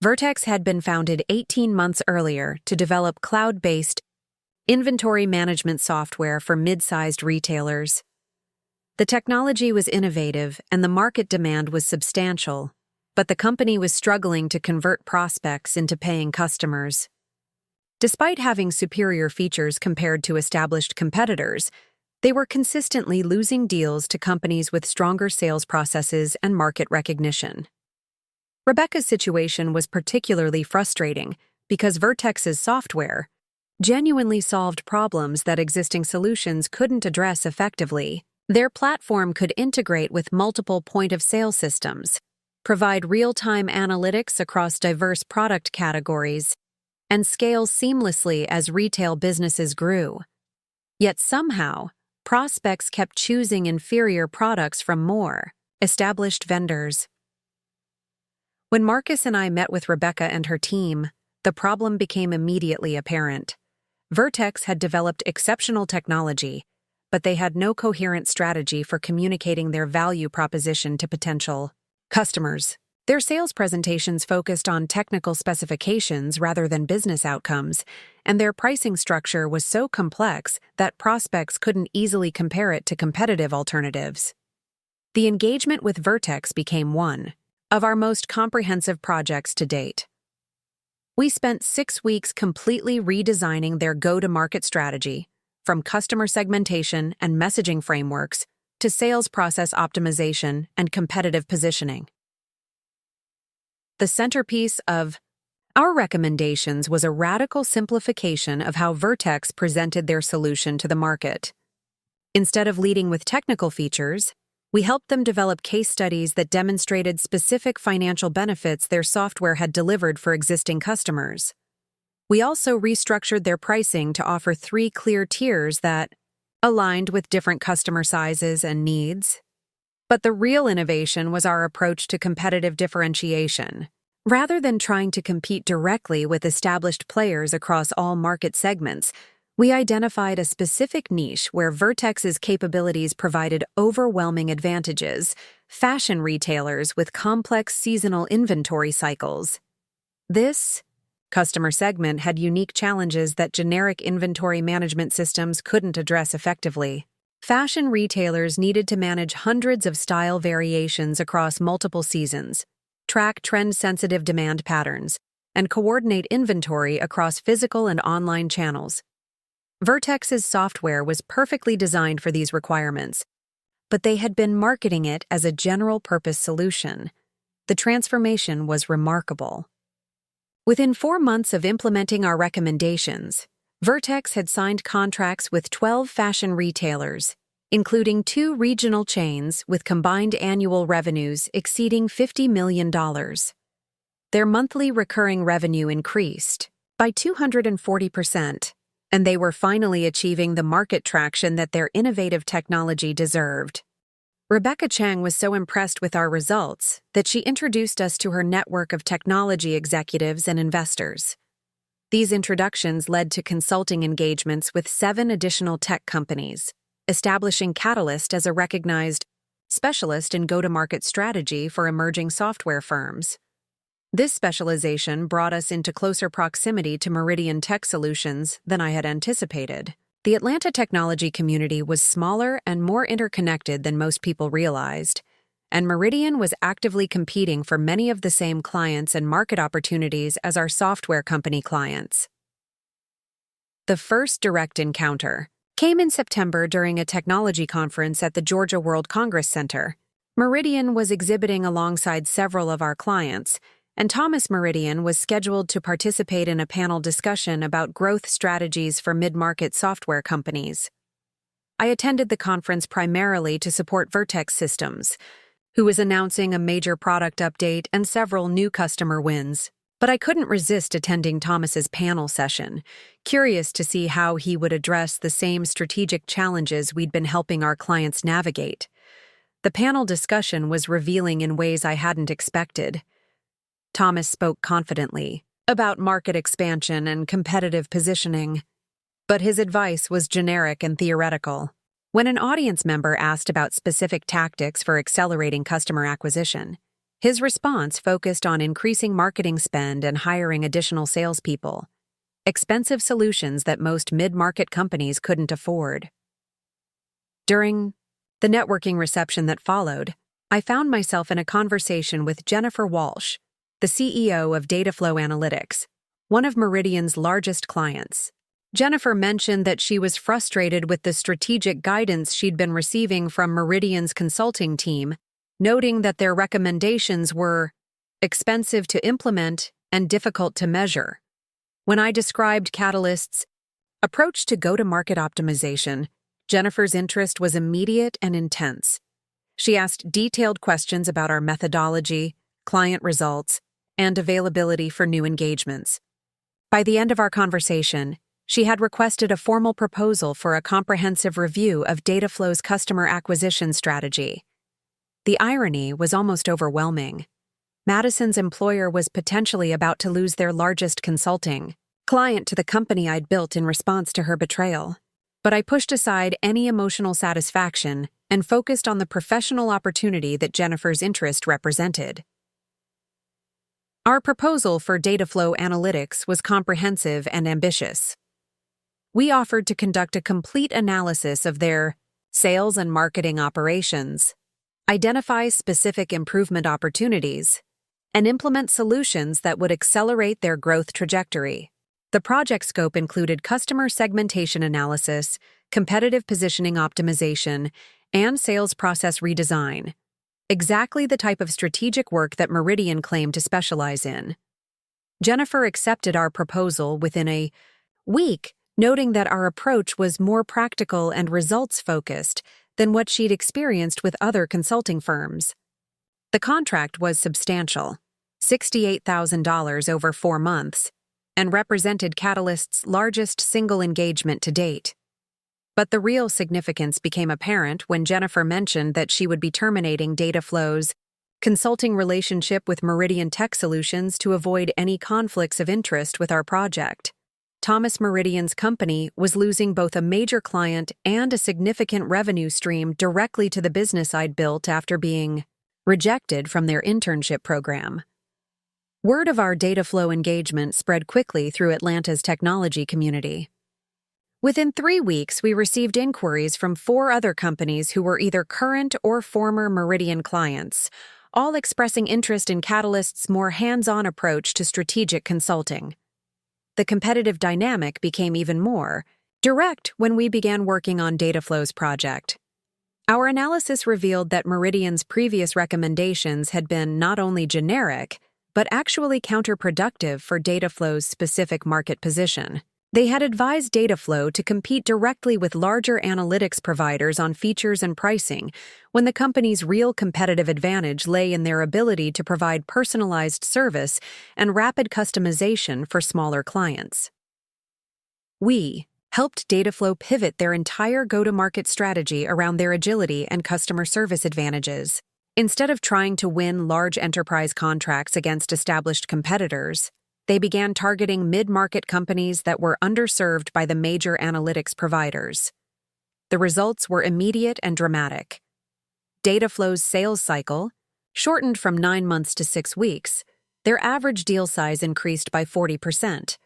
Vertex had been founded 18 months earlier to develop cloud-based inventory management software for mid-sized retailers. The technology was innovative and the market demand was substantial, but the company was struggling to convert prospects into paying customers. Despite having superior features compared to established competitors, they were consistently losing deals to companies with stronger sales processes and market recognition. Rebecca's situation was particularly frustrating because Vertex's software genuinely solved problems that existing solutions couldn't address effectively. Their platform could integrate with multiple point-of-sale systems, provide real-time analytics across diverse product categories, and scale seamlessly as retail businesses grew. Yet somehow, prospects kept choosing inferior products from more established vendors. When Marcus and I met with Rebecca and her team, the problem became immediately apparent. Vertex had developed exceptional technology, but they had no coherent strategy for communicating their value proposition to potential customers. Their sales presentations focused on technical specifications rather than business outcomes, and their pricing structure was so complex that prospects couldn't easily compare it to competitive alternatives. The engagement with Vertex became one of our most comprehensive projects to date. We spent 6 weeks completely redesigning their go-to-market strategy, from customer segmentation and messaging frameworks to sales process optimization and competitive positioning. The centerpiece of our recommendations was a radical simplification of how Vertex presented their solution to the market. Instead of leading with technical features, we helped them develop case studies that demonstrated specific financial benefits their software had delivered for existing customers. We also restructured their pricing to offer 3 clear tiers that aligned with different customer sizes and needs. But the real innovation was our approach to competitive differentiation. Rather than trying to compete directly with established players across all market segments, we identified a specific niche where Vertex's capabilities provided overwhelming advantages: fashion retailers with complex seasonal inventory cycles. This customer segment had unique challenges that generic inventory management systems couldn't address effectively. Fashion retailers needed to manage hundreds of style variations across multiple seasons, track trend-sensitive demand patterns, and coordinate inventory across physical and online channels. Vertex's software was perfectly designed for these requirements, but they had been marketing it as a general-purpose solution. The transformation was remarkable. Within 4 months of implementing our recommendations, Vertex had signed contracts with 12 fashion retailers, including 2 regional chains with combined annual revenues exceeding $50 million. Their monthly recurring revenue increased by 240%, and they were finally achieving the market traction that their innovative technology deserved. Rebecca Chang was so impressed with our results that she introduced us to her network of technology executives and investors. These introductions led to consulting engagements with 7 additional tech companies, establishing Catalyst as a recognized specialist in go-to-market strategy for emerging software firms. This specialization brought us into closer proximity to Meridian Tech Solutions than I had anticipated. The Atlanta technology community was smaller and more interconnected than most people realized, and Meridian was actively competing for many of the same clients and market opportunities as our software company clients. The first direct encounter came in September during a technology conference at the Georgia World Congress Center. Meridian was exhibiting alongside several of our clients, and Thomas Meridian was scheduled to participate in a panel discussion about growth strategies for mid-market software companies. I attended the conference primarily to support Vertex Systems, who was announcing a major product update and several new customer wins. But I couldn't resist attending Thomas's panel session, curious to see how he would address the same strategic challenges we'd been helping our clients navigate. The panel discussion was revealing in ways I hadn't expected. Thomas spoke confidently about market expansion and competitive positioning, but his advice was generic and theoretical. When an audience member asked about specific tactics for accelerating customer acquisition, his response focused on increasing marketing spend and hiring additional salespeople, expensive solutions that most mid-market companies couldn't afford. During the networking reception that followed, I found myself in a conversation with Jennifer Walsh, the CEO of Dataflow Analytics, one of Meridian's largest clients. Jennifer mentioned that she was frustrated with the strategic guidance she'd been receiving from Meridian's consulting team, noting that their recommendations were expensive to implement and difficult to measure. When I described Catalyst's approach to go-to-market optimization, Jennifer's interest was immediate and intense. She asked detailed questions about our methodology, client results, and availability for new engagements. By the end of our conversation, she had requested a formal proposal for a comprehensive review of Dataflow's customer acquisition strategy. The irony was almost overwhelming. Madison's employer was potentially about to lose their largest consulting client to the company I'd built in response to her betrayal. But I pushed aside any emotional satisfaction and focused on the professional opportunity that Jennifer's interest represented. Our proposal for Dataflow Analytics was comprehensive and ambitious. We offered to conduct a complete analysis of their sales and marketing operations, identify specific improvement opportunities, and implement solutions that would accelerate their growth trajectory. The project scope included customer segmentation analysis, competitive positioning optimization, and sales process redesign. Exactly the type of strategic work that Meridian claimed to specialize in. Jennifer accepted our proposal within a week, noting that our approach was more practical and results-focused than what she'd experienced with other consulting firms. The contract was substantial, $68,000 over 4 months, and represented Catalyst's largest single engagement to date. But the real significance became apparent when Jennifer mentioned that she would be terminating Dataflow's consulting relationship with Meridian Tech Solutions to avoid any conflicts of interest with our project. Thomas Meridian's company was losing both a major client and a significant revenue stream directly to the business I'd built after being rejected from their internship program. Word of our Dataflow engagement spread quickly through Atlanta's technology community. Within 3 weeks, we received inquiries from 4 other companies who were either current or former Meridian clients, all expressing interest in Catalyst's more hands-on approach to strategic consulting. The competitive dynamic became even more direct when we began working on Dataflow's project. Our analysis revealed that Meridian's previous recommendations had been not only generic, but actually counterproductive for Dataflow's specific market position. They had advised Dataflow to compete directly with larger analytics providers on features and pricing, when the company's real competitive advantage lay in their ability to provide personalized service and rapid customization for smaller clients. We helped Dataflow pivot their entire go-to-market strategy around their agility and customer service advantages. Instead of trying to win large enterprise contracts against established competitors, they began targeting mid-market companies that were underserved by the major analytics providers. The results were immediate and dramatic. Dataflow's sales cycle shortened from 9 months to 6 weeks, their average deal size increased by 40%,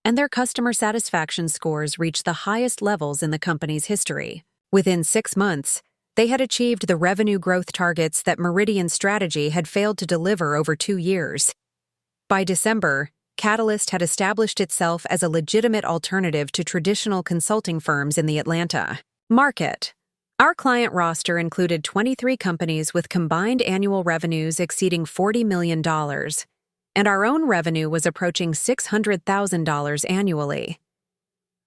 and their customer satisfaction scores reached the highest levels in the company's history. Within 6 months, they had achieved the revenue growth targets that Meridian's strategy had failed to deliver over 2 years. By December, Catalyst had established itself as a legitimate alternative to traditional consulting firms in the Atlanta market. Our client roster included 23 companies with combined annual revenues exceeding $40 million, and our own revenue was approaching $600,000 annually.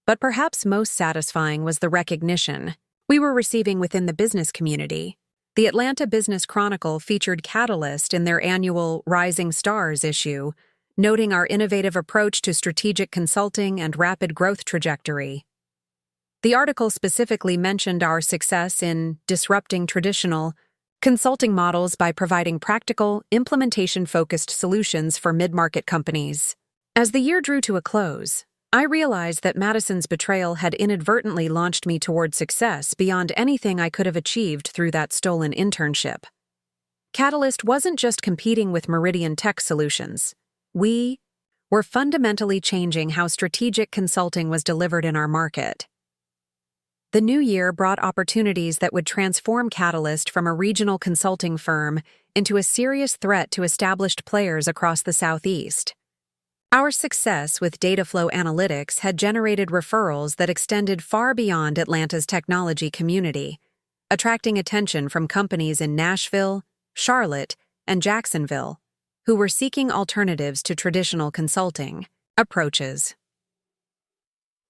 But perhaps most satisfying was the recognition we were receiving within the business community. The Atlanta Business Chronicle featured Catalyst in their annual Rising Stars issue, noting our innovative approach to strategic consulting and rapid growth trajectory. The article specifically mentioned our success in disrupting traditional consulting models by providing practical, implementation-focused solutions for mid-market companies. As the year drew to a close, I realized that Madison's betrayal had inadvertently launched me toward success beyond anything I could have achieved through that stolen internship. Catalyst wasn't just competing with Meridian Tech Solutions. We were fundamentally changing how strategic consulting was delivered in our market. The new year brought opportunities that would transform Catalyst from a regional consulting firm into a serious threat to established players across the Southeast. Our success with Dataflow Analytics had generated referrals that extended far beyond Atlanta's technology community, attracting attention from companies in Nashville, Charlotte, and Jacksonville, who were seeking alternatives to traditional consulting approaches.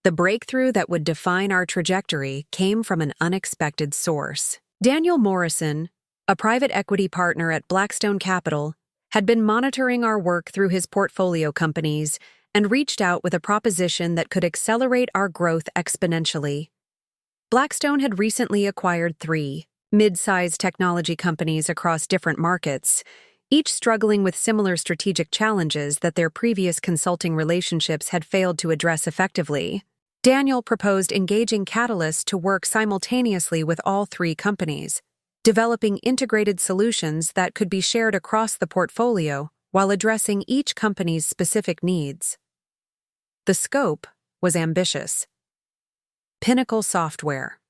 The breakthrough that would define our trajectory came from an unexpected source. Daniel Morrison, a private equity partner at Blackstone Capital, had been monitoring our work through his portfolio companies and reached out with a proposition that could accelerate our growth exponentially. Blackstone had recently acquired 3 mid-sized technology companies across different markets, each struggling with similar strategic challenges that their previous consulting relationships had failed to address effectively. Daniel proposed engaging Catalyst to work simultaneously with all 3 companies, developing integrated solutions that could be shared across the portfolio while addressing each company's specific needs. The scope was ambitious. Pinnacle Software.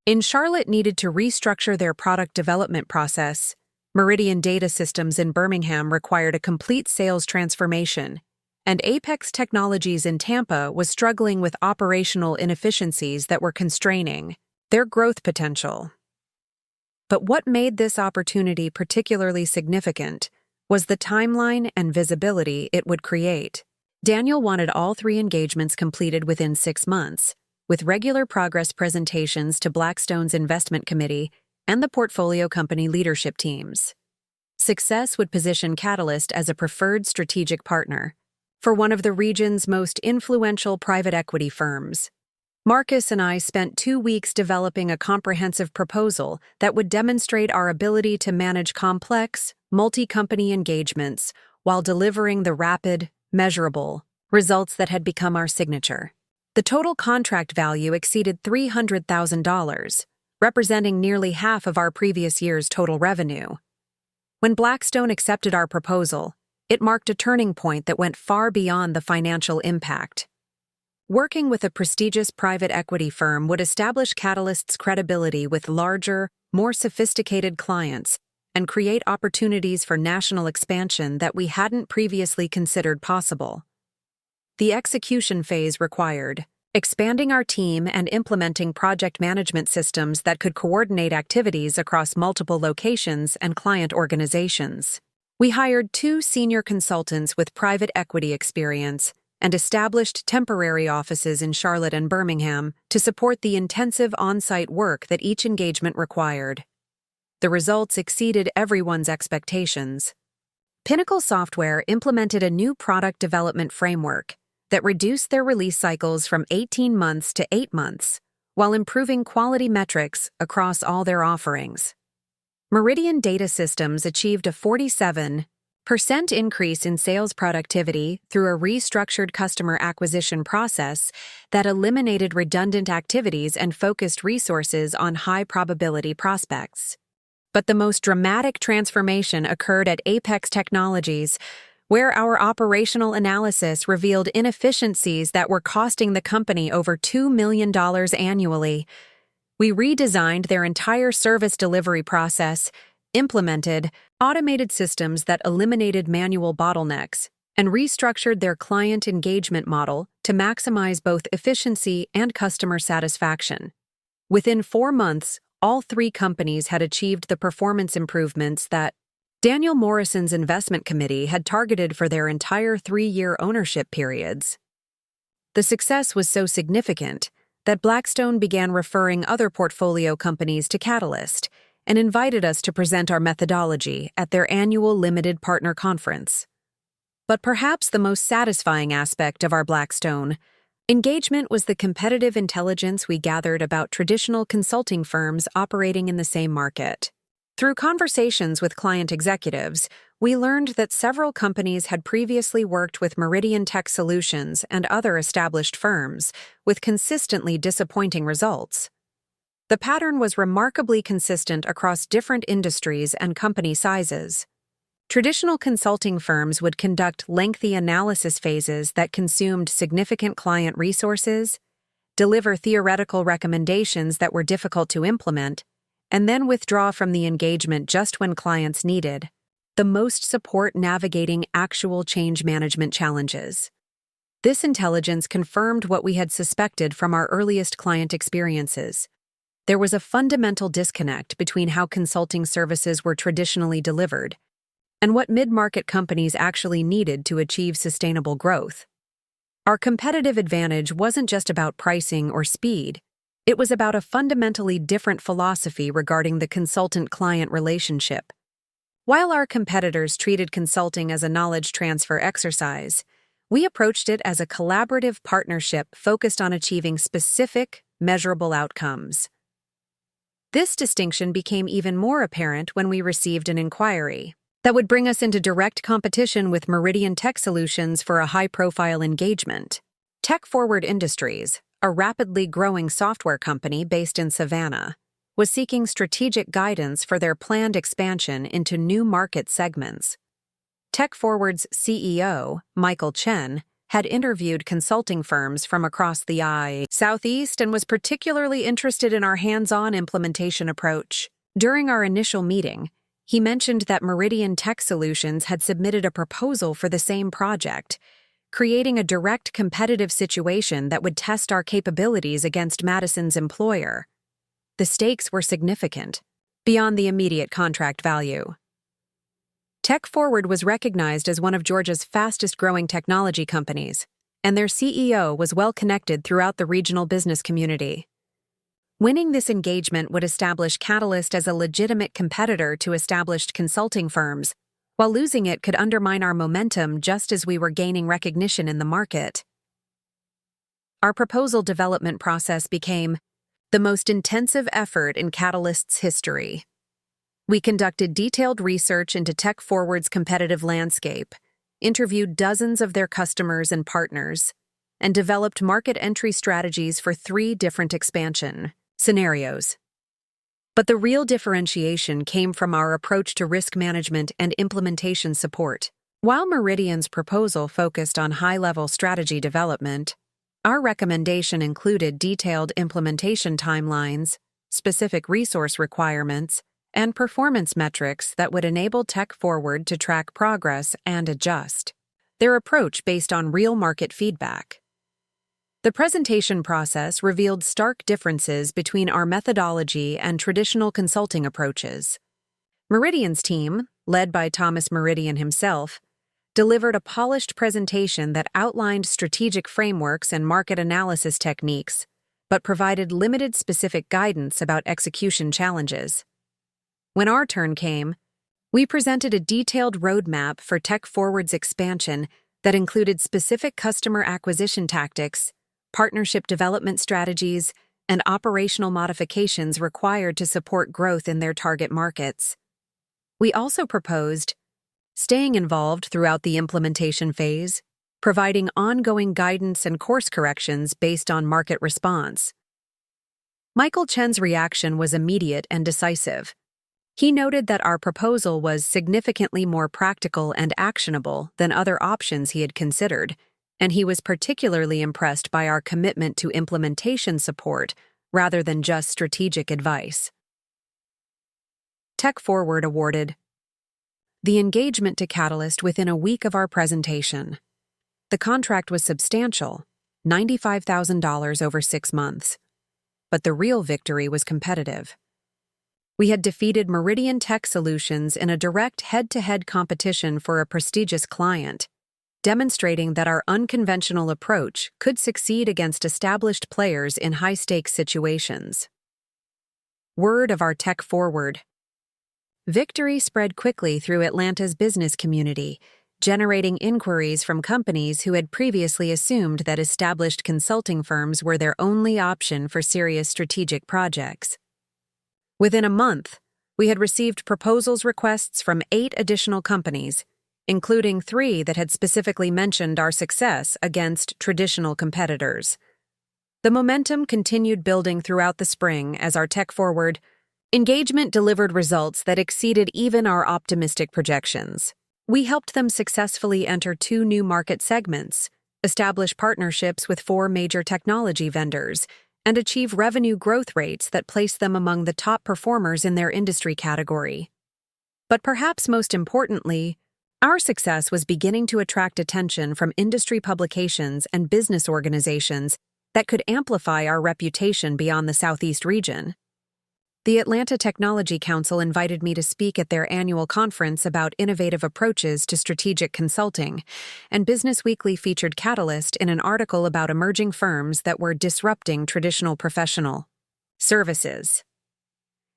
In Charlotte needed to restructure their product development process. Meridian Data Systems in Birmingham required a complete sales transformation, and Apex Technologies in Tampa was struggling with operational inefficiencies that were constraining their growth potential. But what made this opportunity particularly significant was the timeline and visibility it would create. Daniel wanted all 3 engagements completed within 6 months, with regular progress presentations to Blackstone's investment committee and the portfolio company leadership teams. Success would position Catalyst as a preferred strategic partner for one of the region's most influential private equity firms. Marcus and I spent 2 weeks developing a comprehensive proposal that would demonstrate our ability to manage complex, multi-company engagements while delivering the rapid, measurable results that had become our signature. The total contract value exceeded $300,000, representing nearly half of our previous year's total revenue. When Blackstone accepted our proposal, it marked a turning point that went far beyond the financial impact. Working with a prestigious private equity firm would establish Catalyst's credibility with larger, more sophisticated clients and create opportunities for national expansion that we hadn't previously considered possible. The execution phase required expanding our team and implementing project management systems that could coordinate activities across multiple locations and client organizations. We hired 2 senior consultants with private equity experience and established temporary offices in Charlotte and Birmingham to support the intensive on-site work that each engagement required. The results exceeded everyone's expectations. Pinnacle Software implemented a new product development framework that reduced their release cycles from 18 months to 8 months, while improving quality metrics across all their offerings. Meridian Data Systems achieved a 47% increase in sales productivity through a restructured customer acquisition process that eliminated redundant activities and focused resources on high-probability prospects. But the most dramatic transformation occurred at Apex Technologies, where our operational analysis revealed inefficiencies that were costing the company over $2 million annually. We redesigned their entire service delivery process, implemented automated systems that eliminated manual bottlenecks, and restructured their client engagement model to maximize both efficiency and customer satisfaction. Within 4 months, all 3 companies had achieved the performance improvements that Daniel Morrison's investment committee had targeted for their entire 3-year ownership periods. The success was so significant that Blackstone began referring other portfolio companies to Catalyst and invited us to present our methodology at their annual limited partner conference. But perhaps the most satisfying aspect of our Blackstone engagement was the competitive intelligence we gathered about traditional consulting firms operating in the same market. Through conversations with client executives, we learned that several companies had previously worked with Meridian Tech Solutions and other established firms, with consistently disappointing results. The pattern was remarkably consistent across different industries and company sizes. Traditional consulting firms would conduct lengthy analysis phases that consumed significant client resources, deliver theoretical recommendations that were difficult to implement, and then withdraw from the engagement just when clients needed the most support navigating actual change management challenges. This intelligence confirmed what we had suspected from our earliest client experiences. There was a fundamental disconnect between how consulting services were traditionally delivered and what mid-market companies actually needed to achieve sustainable growth. Our competitive advantage wasn't just about pricing or speed. It was about a fundamentally different philosophy regarding the consultant-client relationship. While our competitors treated consulting as a knowledge transfer exercise, we approached it as a collaborative partnership focused on achieving specific, measurable outcomes. This distinction became even more apparent when we received an inquiry that would bring us into direct competition with Meridian Tech Solutions for a high-profile engagement. Tech Forward Industries, a rapidly growing software company based in Savannah, was seeking strategic guidance for their planned expansion into new market segments. Tech Forward's CEO, Michael Chen, had interviewed consulting firms from across the Southeast and was particularly interested in our hands-on implementation approach. During our initial meeting, he mentioned that Meridian Tech Solutions had submitted a proposal for the same project, creating a direct competitive situation that would test our capabilities against Madison's employer. The stakes were significant, beyond the immediate contract value. Tech Forward was recognized as one of Georgia's fastest-growing technology companies, and their CEO was well-connected throughout the regional business community. Winning this engagement would establish Catalyst as a legitimate competitor to established consulting firms, while losing it could undermine our momentum just as we were gaining recognition in the market. Our proposal development process became the most intensive effort in Catalyst's history. We conducted detailed research into Tech Forward's competitive landscape, interviewed dozens of their customers and partners, and developed market entry strategies for 3 different expansion scenarios. But the real differentiation came from our approach to risk management and implementation support. While Meridian's proposal focused on high-level strategy development, our recommendation included detailed implementation timelines, specific resource requirements, and performance metrics that would enable Tech Forward to track progress and adjust their approach based on real market feedback. The presentation process revealed stark differences between our methodology and traditional consulting approaches. Meridian's team, led by Thomas Meridian himself, delivered a polished presentation that outlined strategic frameworks and market analysis techniques, but provided limited specific guidance about execution challenges. When our turn came, we presented a detailed roadmap for Tech Forward's expansion that included specific customer acquisition tactics, partnership development strategies, and operational modifications required to support growth in their target markets. We also proposed staying involved throughout the implementation phase, providing ongoing guidance and course corrections based on market response. Michael Chen's reaction was immediate and decisive. He noted that our proposal was significantly more practical and actionable than other options he had considered, and he was particularly impressed by our commitment to implementation support rather than just strategic advice. Tech Forward awarded the engagement to Catalyst within a week of our presentation. The contract was substantial, $95,000 over 6 months, but the real victory was competitive. We had defeated Meridian Tech Solutions in a direct head-to-head competition for a prestigious client, demonstrating that our unconventional approach could succeed against established players in high-stakes situations. Word of our Tech Forward. Victory spread quickly through Atlanta's business community, generating inquiries from companies who had previously assumed that established consulting firms were their only option for serious strategic projects. Within a month, we had received proposals requests from 8 additional companies, including 3 that had specifically mentioned our success against traditional competitors. The momentum continued building throughout the spring as our Tech Forward engagement delivered results that exceeded even our optimistic projections. We helped them successfully enter 2 new market segments, establish partnerships with 4 major technology vendors, and achieve revenue growth rates that place them among the top performers in their industry category. But perhaps most importantly, our success was beginning to attract attention from industry publications and business organizations that could amplify our reputation beyond the Southeast region. The Atlanta Technology Council invited me to speak at their annual conference about innovative approaches to strategic consulting, and Business Weekly featured Catalyst in an article about emerging firms that were disrupting traditional professional services.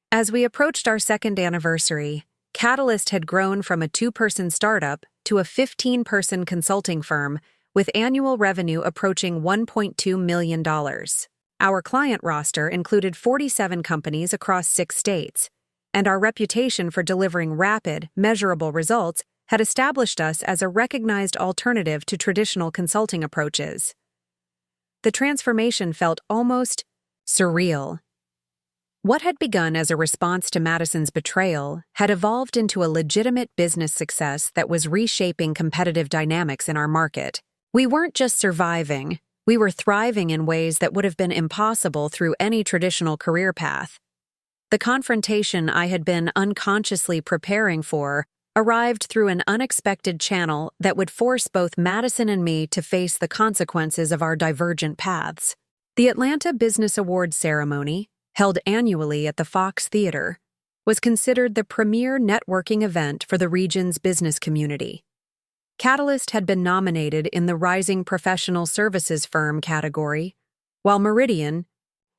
As we approached our 2nd anniversary, Catalyst had grown from a 2-person startup to a 15-person consulting firm with annual revenue approaching $1.2 million. Our client roster included 47 companies across 6 states, and our reputation for delivering rapid, measurable results had established us as a recognized alternative to traditional consulting approaches. The transformation felt almost surreal. What had begun as a response to Madison's betrayal had evolved into a legitimate business success that was reshaping competitive dynamics in our market. We weren't just surviving. We were thriving in ways that would have been impossible through any traditional career path. The confrontation I had been unconsciously preparing for arrived through an unexpected channel that would force both Madison and me to face the consequences of our divergent paths. The Atlanta Business Awards ceremony, held annually at the Fox Theater, was considered the premier networking event for the region's business community. Catalyst had been nominated in the Rising Professional Services Firm category, while Meridian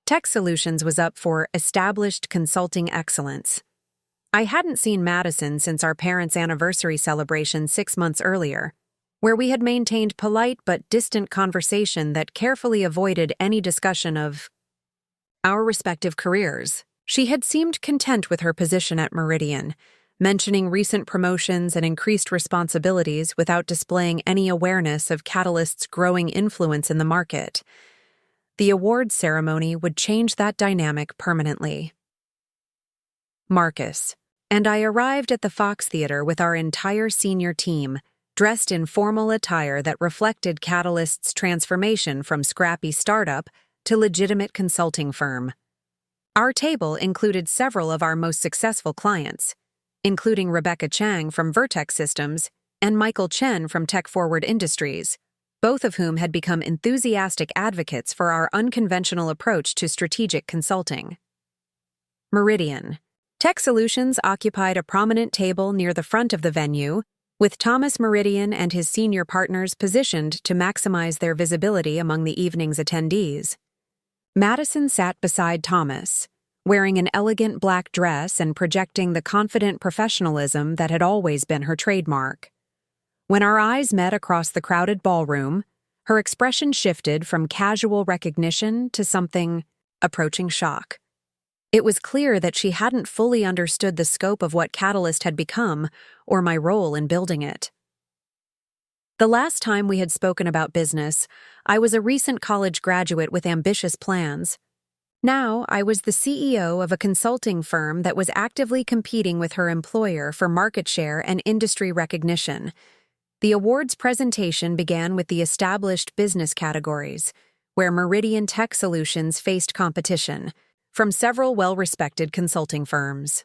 Tech Solutions was up for Established Consulting Excellence. I hadn't seen Madison since our parents' anniversary celebration 6 months earlier, where we had maintained polite but distant conversation that carefully avoided any discussion of our respective careers. She had seemed content with her position at Meridian, mentioning recent promotions and increased responsibilities without displaying any awareness of Catalyst's growing influence in the market. The awards ceremony would change that dynamic permanently. Marcus and I arrived at the Fox Theater with our entire senior team, dressed in formal attire that reflected Catalyst's transformation from scrappy startup to legitimate consulting firm. Our table included several of our most successful clients, including Rebecca Chang from Vertex Systems and Michael Chen from Tech Forward Industries, both of whom had become enthusiastic advocates for our unconventional approach to strategic consulting. Meridian Tech Solutions occupied a prominent table near the front of the venue, with Thomas Meridian and his senior partners positioned to maximize their visibility among the evening's attendees. Madison sat beside Thomas, wearing an elegant black dress and projecting the confident professionalism that had always been her trademark. When our eyes met across the crowded ballroom, her expression shifted from casual recognition to something approaching shock. It was clear that she hadn't fully understood the scope of what Catalyst had become or my role in building it. The last time we had spoken about business, I was a recent college graduate with ambitious plans. Now, I was the CEO of a consulting firm that was actively competing with her employer for market share and industry recognition. The awards presentation began with the established business categories, where Meridian Tech Solutions faced competition from several well-respected consulting firms.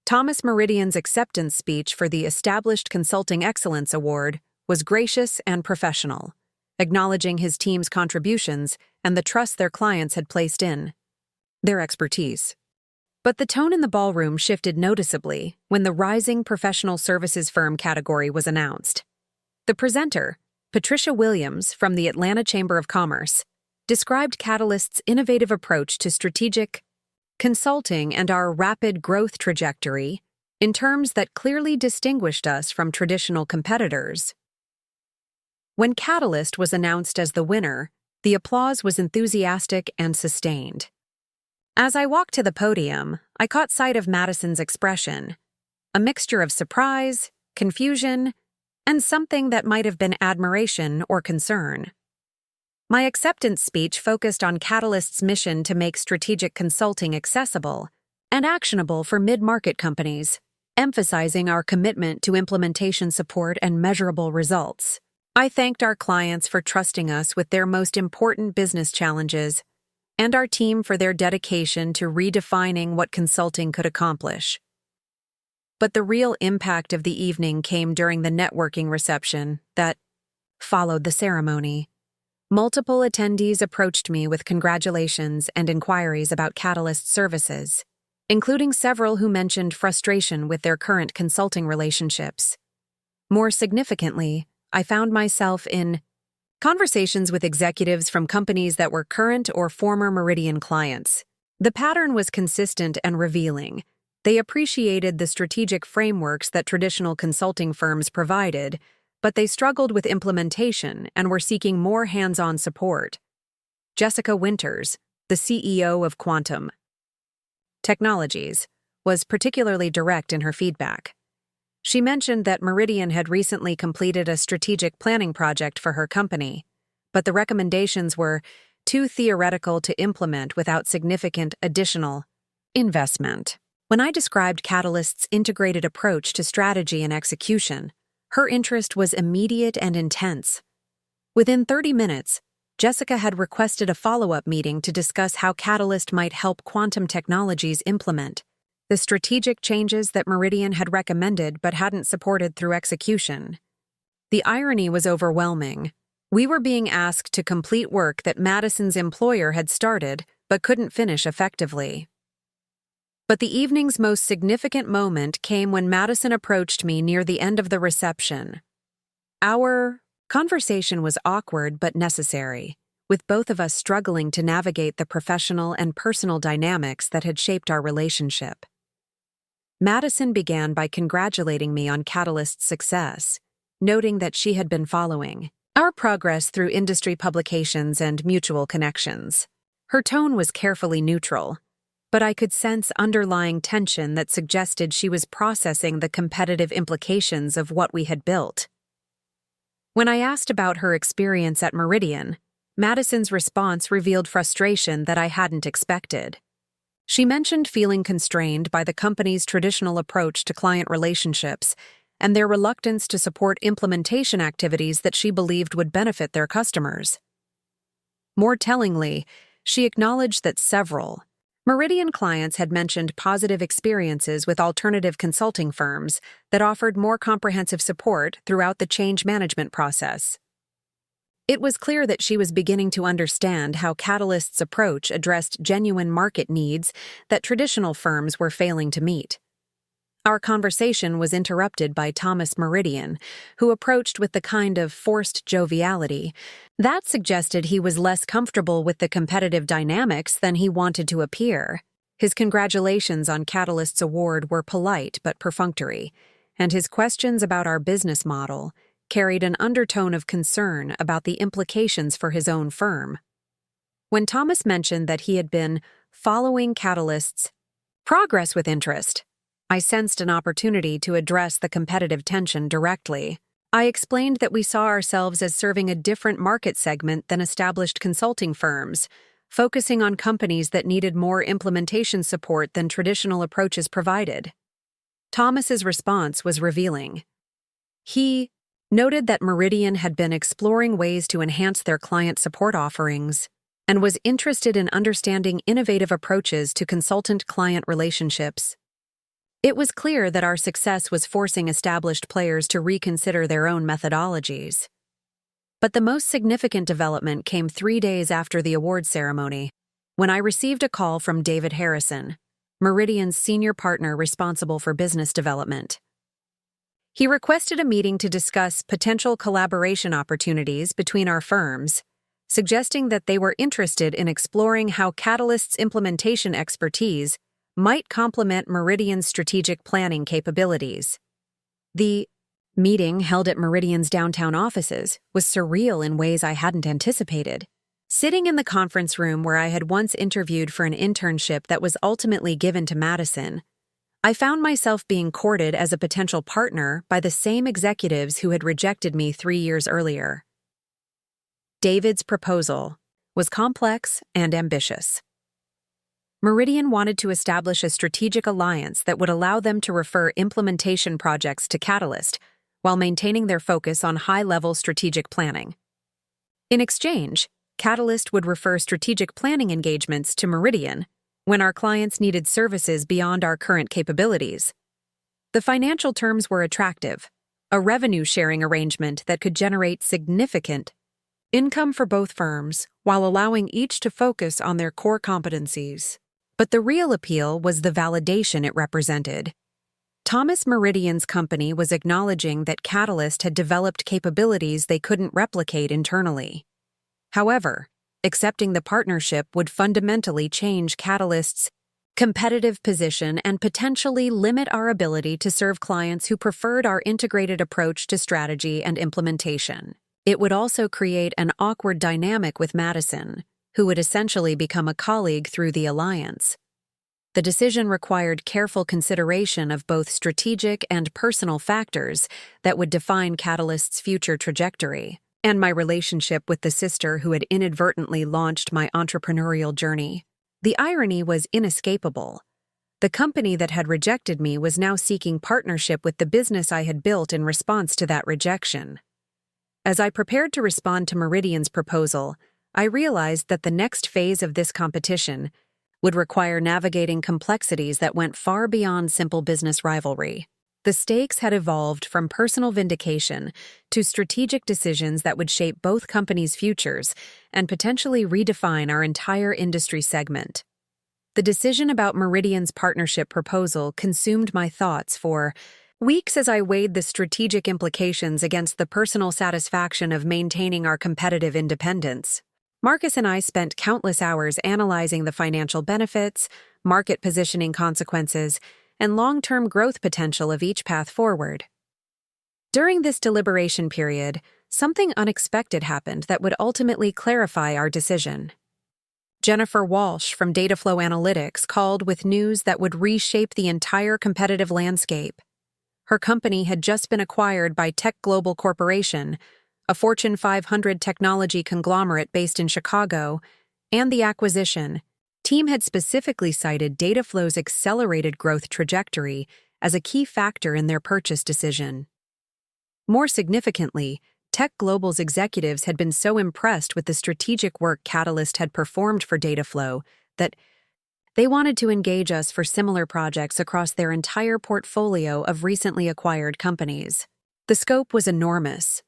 Thomas Meridian's acceptance speech for the Established Consulting Excellence Award was gracious and professional, acknowledging his team's contributions and the trust their clients had placed in their expertise. But the tone in the ballroom shifted noticeably when the rising professional services firm category was announced. The presenter, Patricia Williams from the Atlanta Chamber of Commerce, described Catalyst's innovative approach to strategic consulting and our rapid growth trajectory in terms that clearly distinguished us from traditional competitors. When Catalyst was announced as the winner, the applause was enthusiastic and sustained. As I walked to the podium, I caught sight of Madison's expression, a mixture of surprise, confusion, and something that might have been admiration or concern. My acceptance speech focused on Catalyst's mission to make strategic consulting accessible and actionable for mid-market companies, emphasizing our commitment to implementation support and measurable results. I thanked our clients for trusting us with their most important business challenges and our team for their dedication to redefining what consulting could accomplish. But the real impact of the evening came during the networking reception that followed the ceremony. Multiple attendees approached me with congratulations and inquiries about Catalyst services, including several who mentioned frustration with their current consulting relationships. More significantly, I found myself in conversations with executives from companies that were current or former Meridian clients. The pattern was consistent and revealing. They appreciated the strategic frameworks that traditional consulting firms provided, but they struggled with implementation and were seeking more hands-on support. Jessica Winters, the CEO of Quantum Technologies, was particularly direct in her feedback. She mentioned that Meridian had recently completed a strategic planning project for her company, but the recommendations were too theoretical to implement without significant additional investment. When I described Catalyst's integrated approach to strategy and execution, her interest was immediate and intense. Within 30 minutes, Jessica had requested a follow-up meeting to discuss how Catalyst might help Quantum Technologies implement the strategic changes that Meridian had recommended but hadn't supported through execution. The irony was overwhelming. We were being asked to complete work that Madison's employer had started but couldn't finish effectively. But the evening's most significant moment came when Madison approached me near the end of the reception. Our conversation was awkward but necessary, with both of us struggling to navigate the professional and personal dynamics that had shaped our relationship. Madison began by congratulating me on Catalyst's success, noting that she had been following our progress through industry publications and mutual connections. Her tone was carefully neutral, but I could sense underlying tension that suggested she was processing the competitive implications of what we had built. When I asked about her experience at Meridian, Madison's response revealed frustration that I hadn't expected. She mentioned feeling constrained by the company's traditional approach to client relationships and their reluctance to support implementation activities that she believed would benefit their customers. More tellingly, she acknowledged that several Meridian clients had mentioned positive experiences with alternative consulting firms that offered more comprehensive support throughout the change management process. It was clear that she was beginning to understand how Catalyst's approach addressed genuine market needs that traditional firms were failing to meet. Our conversation was interrupted by Thomas Meridian, who approached with the kind of forced joviality that suggested he was less comfortable with the competitive dynamics than he wanted to appear. His congratulations on Catalyst's award were polite but perfunctory, and his questions about our business model carried an undertone of concern about the implications for his own firm. When Thomas mentioned that he had been following Catalyst's progress with interest, I sensed an opportunity to address the competitive tension directly. I explained that we saw ourselves as serving a different market segment than established consulting firms, focusing on companies that needed more implementation support than traditional approaches provided. Thomas's response was revealing. He noted that Meridian had been exploring ways to enhance their client support offerings and was interested in understanding innovative approaches to consultant-client relationships. It was clear that our success was forcing established players to reconsider their own methodologies. But the most significant development came 3 days after the award ceremony, when I received a call from David Harrison, Meridian's senior partner responsible for business development. He requested a meeting to discuss potential collaboration opportunities between our firms, suggesting that they were interested in exploring how Catalyst's implementation expertise might complement Meridian's strategic planning capabilities. The meeting, held at Meridian's downtown offices, was surreal in ways I hadn't anticipated. Sitting in the conference room where I had once interviewed for an internship that was ultimately given to Madison, I found myself being courted as a potential partner by the same executives who had rejected me 3 years earlier. David's proposal was complex and ambitious. Meridian wanted to establish a strategic alliance that would allow them to refer implementation projects to Catalyst while maintaining their focus on high-level strategic planning. In exchange, Catalyst would refer strategic planning engagements to Meridian when our clients needed services beyond our current capabilities. The financial terms were attractive, a revenue-sharing arrangement that could generate significant income for both firms while allowing each to focus on their core competencies. But the real appeal was the validation it represented. Thomas Meridian's company was acknowledging that Catalyst had developed capabilities they couldn't replicate internally. However, accepting the partnership would fundamentally change Catalyst's competitive position and potentially limit our ability to serve clients who preferred our integrated approach to strategy and implementation. It would also create an awkward dynamic with Madison, who would essentially become a colleague through the alliance. The decision required careful consideration of both strategic and personal factors that would define Catalyst's future trajectory, and my relationship with the sister who had inadvertently launched my entrepreneurial journey. The irony was inescapable. The company that had rejected me was now seeking partnership with the business I had built in response to that rejection. As I prepared to respond to Meridian's proposal, I realized that the next phase of this competition would require navigating complexities that went far beyond simple business rivalry. The stakes had evolved from personal vindication to strategic decisions that would shape both companies' futures and potentially redefine our entire industry segment. The decision about Meridian's partnership proposal consumed my thoughts for weeks as I weighed the strategic implications against the personal satisfaction of maintaining our competitive independence. Marcus and I spent countless hours analyzing the financial benefits, market positioning consequences, and long-term growth potential of each path forward. During this deliberation period, something unexpected happened that would ultimately clarify our decision. Jennifer Walsh from Dataflow Analytics called with news that would reshape the entire competitive landscape. Her company had just been acquired by Tech Global Corporation, a Fortune 500 technology conglomerate based in Chicago, and the acquisition team had specifically cited Dataflow's accelerated growth trajectory as a key factor in their purchase decision. More significantly, Tech Global's executives had been so impressed with the strategic work Catalyst had performed for Dataflow that they wanted to engage us for similar projects across their entire portfolio of recently acquired companies. The scope was enormous.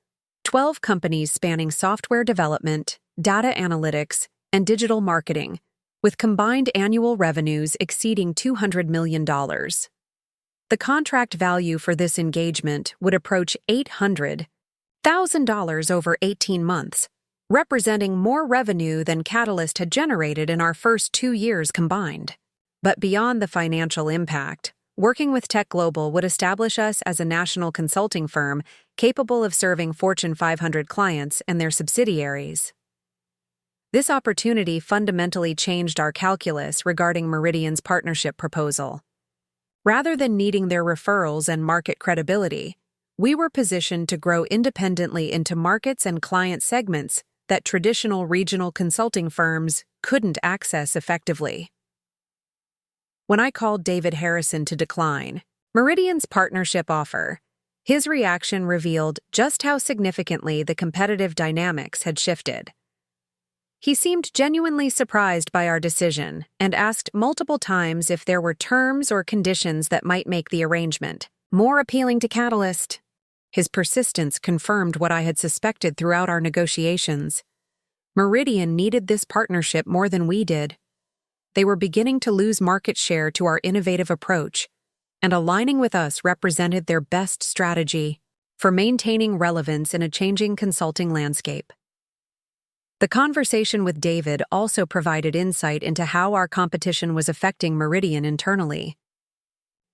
12 companies spanning software development, data analytics, and digital marketing, with combined annual revenues exceeding $200 million. The The contract value for this engagement would approach $800,000 over 18 months, representing more revenue than Catalyst had generated in our first 2 years combined. But beyond the financial impact, working with Tech Global would establish us as a national consulting firm capable of serving Fortune 500 clients and their subsidiaries. This opportunity fundamentally changed our calculus regarding Meridian's partnership proposal. Rather than needing their referrals and market credibility, we were positioned to grow independently into markets and client segments that traditional regional consulting firms couldn't access effectively. When I called David Harrison to decline Meridian's partnership offer, his reaction revealed just how significantly the competitive dynamics had shifted. He seemed genuinely surprised by our decision and asked multiple times if there were terms or conditions that might make the arrangement more appealing to Catalyst. His persistence confirmed what I had suspected throughout our negotiations. Meridian needed this partnership more than we did. They were beginning to lose market share to our innovative approach, and aligning with us represented their best strategy for maintaining relevance in a changing consulting landscape. The conversation with David also provided insight into how our competition was affecting Meridian internally.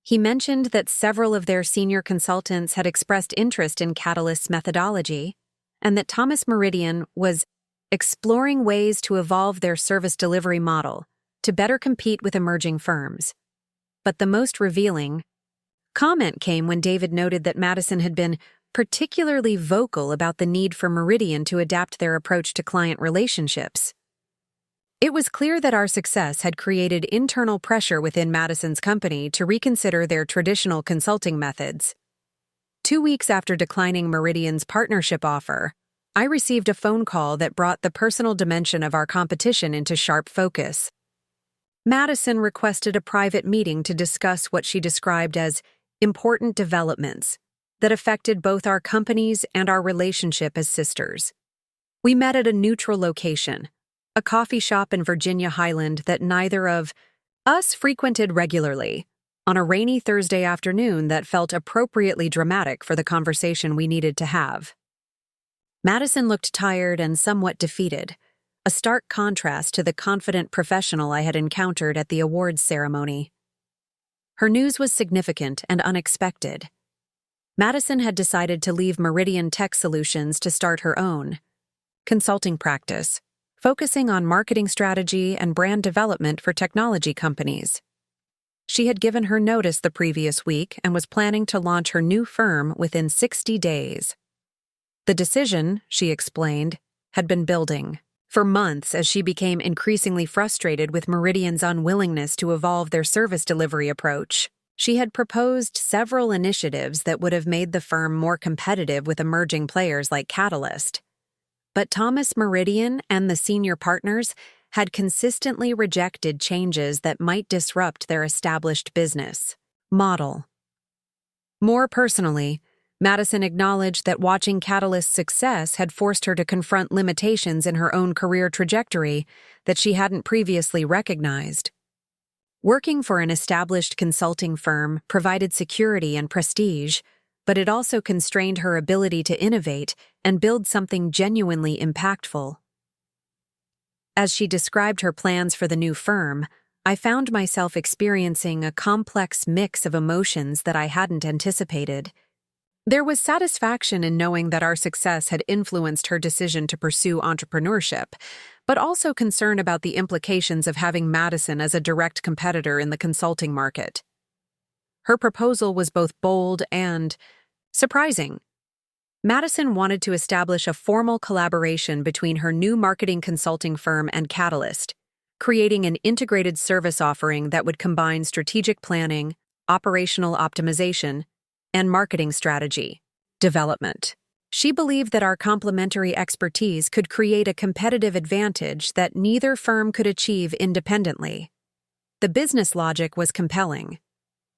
He mentioned that several of their senior consultants had expressed interest in Catalyst's methodology, and that Thomas Meridian was exploring ways to evolve their service delivery model to better compete with emerging firms. But the most revealing comment came when David noted that Madison had been particularly vocal about the need for Meridian to adapt their approach to client relationships. It was clear that our success had created internal pressure within Madison's company to reconsider their traditional consulting methods. 2 weeks after declining Meridian's partnership offer, I received a phone call that brought the personal dimension of our competition into sharp focus. Madison requested a private meeting to discuss what she described as important developments that affected both our companies and our relationship as sisters. We met at a neutral location, a coffee shop in Virginia Highland that neither of us frequented regularly, on a rainy Thursday afternoon that felt appropriately dramatic for the conversation we needed to have. Madison looked tired and somewhat defeated, a stark contrast to the confident professional I had encountered at the awards ceremony. Her news was significant and unexpected. Madison had decided to leave Meridian Tech Solutions to start her own consulting practice, focusing on marketing strategy and brand development for technology companies. She had given her notice the previous week and was planning to launch her new firm within 60 days. The decision, she explained, had been building for months as she became increasingly frustrated with Meridian's unwillingness to evolve their service delivery approach. She had proposed several initiatives that would have made the firm more competitive with emerging players like Catalyst. But Thomas Meridian and the senior partners had consistently rejected changes that might disrupt their established business model. More personally, Madison acknowledged that watching Catalyst's success had forced her to confront limitations in her own career trajectory that she hadn't previously recognized. Working for an established consulting firm provided security and prestige, but it also constrained her ability to innovate and build something genuinely impactful. As she described her plans for the new firm, I found myself experiencing a complex mix of emotions that I hadn't anticipated. There was satisfaction in knowing that our success had influenced her decision to pursue entrepreneurship, but also concern about the implications of having Madison as a direct competitor in the consulting market. Her proposal was both bold and surprising. Madison wanted to establish a formal collaboration between her new marketing consulting firm and Catalyst, creating an integrated service offering that would combine strategic planning, operational optimization, and marketing strategy development. She believed that our complementary expertise could create a competitive advantage that neither firm could achieve independently. The business logic was compelling.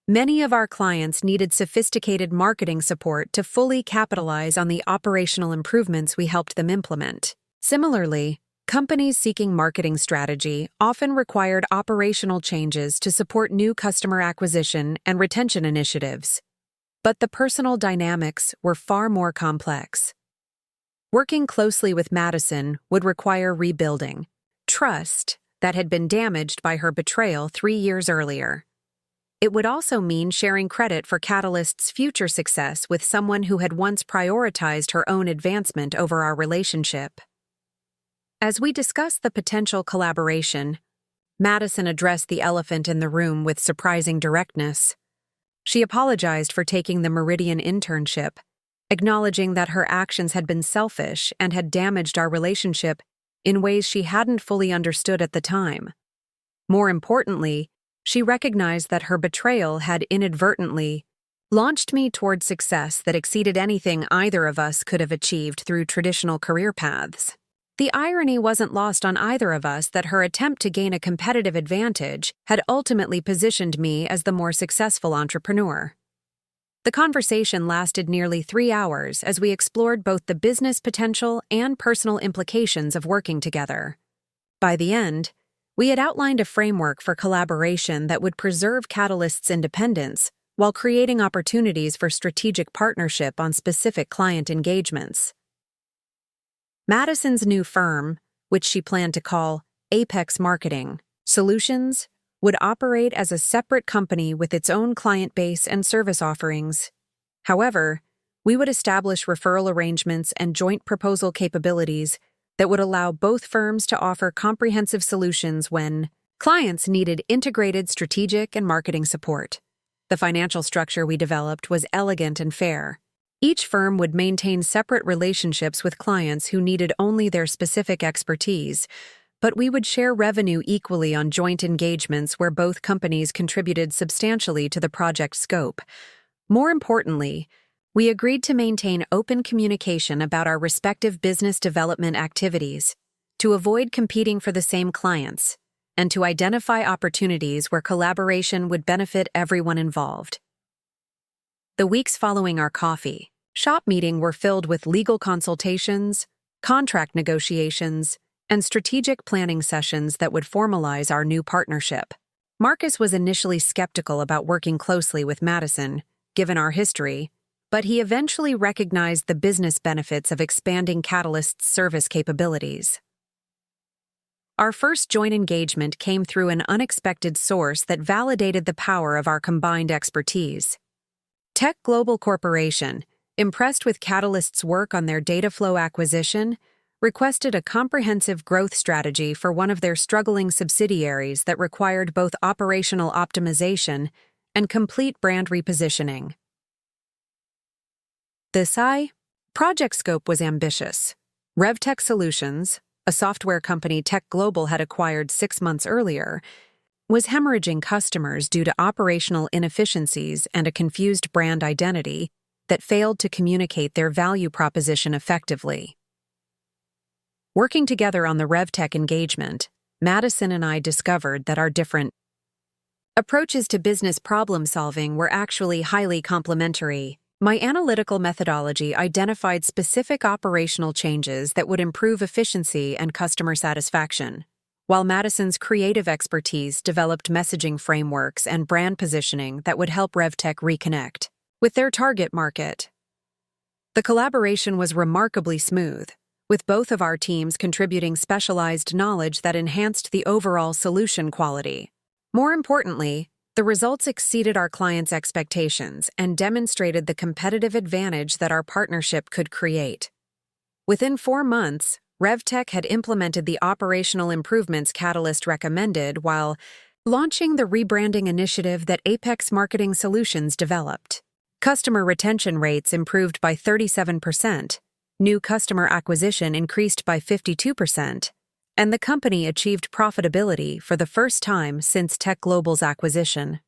Many of our clients needed sophisticated marketing support to fully capitalize on the operational improvements we helped them implement. Similarly, Companies seeking marketing strategy often required operational changes to support new customer acquisition and retention initiatives. But the personal dynamics were far more complex. Working closely with Madison would require rebuilding trust that had been damaged by her betrayal 3 years earlier. It would also mean sharing credit for Catalyst's future success with someone who had once prioritized her own advancement over our relationship. As we discussed the potential collaboration, Madison addressed the elephant in the room with surprising directness. She apologized for taking the Meridian internship, acknowledging that her actions had been selfish and had damaged our relationship in ways she hadn't fully understood at the time. More importantly, she recognized that her betrayal had inadvertently launched me toward success that exceeded anything either of us could have achieved through traditional career paths. The irony wasn't lost on either of us that her attempt to gain a competitive advantage had ultimately positioned me as the more successful entrepreneur. The conversation lasted nearly 3 hours as we explored both the business potential and personal implications of working together. By the end, we had outlined a framework for collaboration that would preserve Catalyst's independence while creating opportunities for strategic partnership on specific client engagements. Madison's new firm, which she planned to call Apex Marketing Solutions, would operate as a separate company with its own client base and service offerings. However, we would establish referral arrangements and joint proposal capabilities that would allow both firms to offer comprehensive solutions when clients needed integrated strategic and marketing support. The financial structure we developed was elegant and fair. Each firm would maintain separate relationships with clients who needed only their specific expertise, but we would share revenue equally on joint engagements where both companies contributed substantially to the project scope. More importantly, we agreed to maintain open communication about our respective business development activities, to avoid competing for the same clients, and to identify opportunities where collaboration would benefit everyone involved. The weeks following our coffee shop meeting were filled with legal consultations, contract negotiations, and strategic planning sessions that would formalize our new partnership. Marcus was initially skeptical about working closely with Madison, given our history, but he eventually recognized the business benefits of expanding Catalyst's service capabilities. Our first joint engagement came through an unexpected source that validated the power of our combined expertise. Tech Global Corporation, impressed with Catalyst's work on their data flow acquisition, requested a comprehensive growth strategy for one of their struggling subsidiaries that required both operational optimization and complete brand repositioning. The project scope was ambitious. RevTech Solutions, a software company Tech Global had acquired 6 months earlier, was hemorrhaging customers due to operational inefficiencies and a confused brand identity that failed to communicate their value proposition effectively. Working together on the RevTech engagement, Madison and I discovered that our different approaches to business problem-solving were actually highly complementary. My analytical methodology identified specific operational changes that would improve efficiency and customer satisfaction, while Madison's creative expertise developed messaging frameworks and brand positioning that would help RevTech reconnect with their target market. The collaboration was remarkably smooth, with both of our teams contributing specialized knowledge that enhanced the overall solution quality. More importantly, the results exceeded our clients' expectations and demonstrated the competitive advantage that our partnership could create. Within 4 months, RevTech had implemented the operational improvements Catalyst recommended while launching the rebranding initiative that Apex Marketing Solutions developed. Customer retention rates improved by 37%, new customer acquisition increased by 52%, and the company achieved profitability for the first time since Tech Global's acquisition.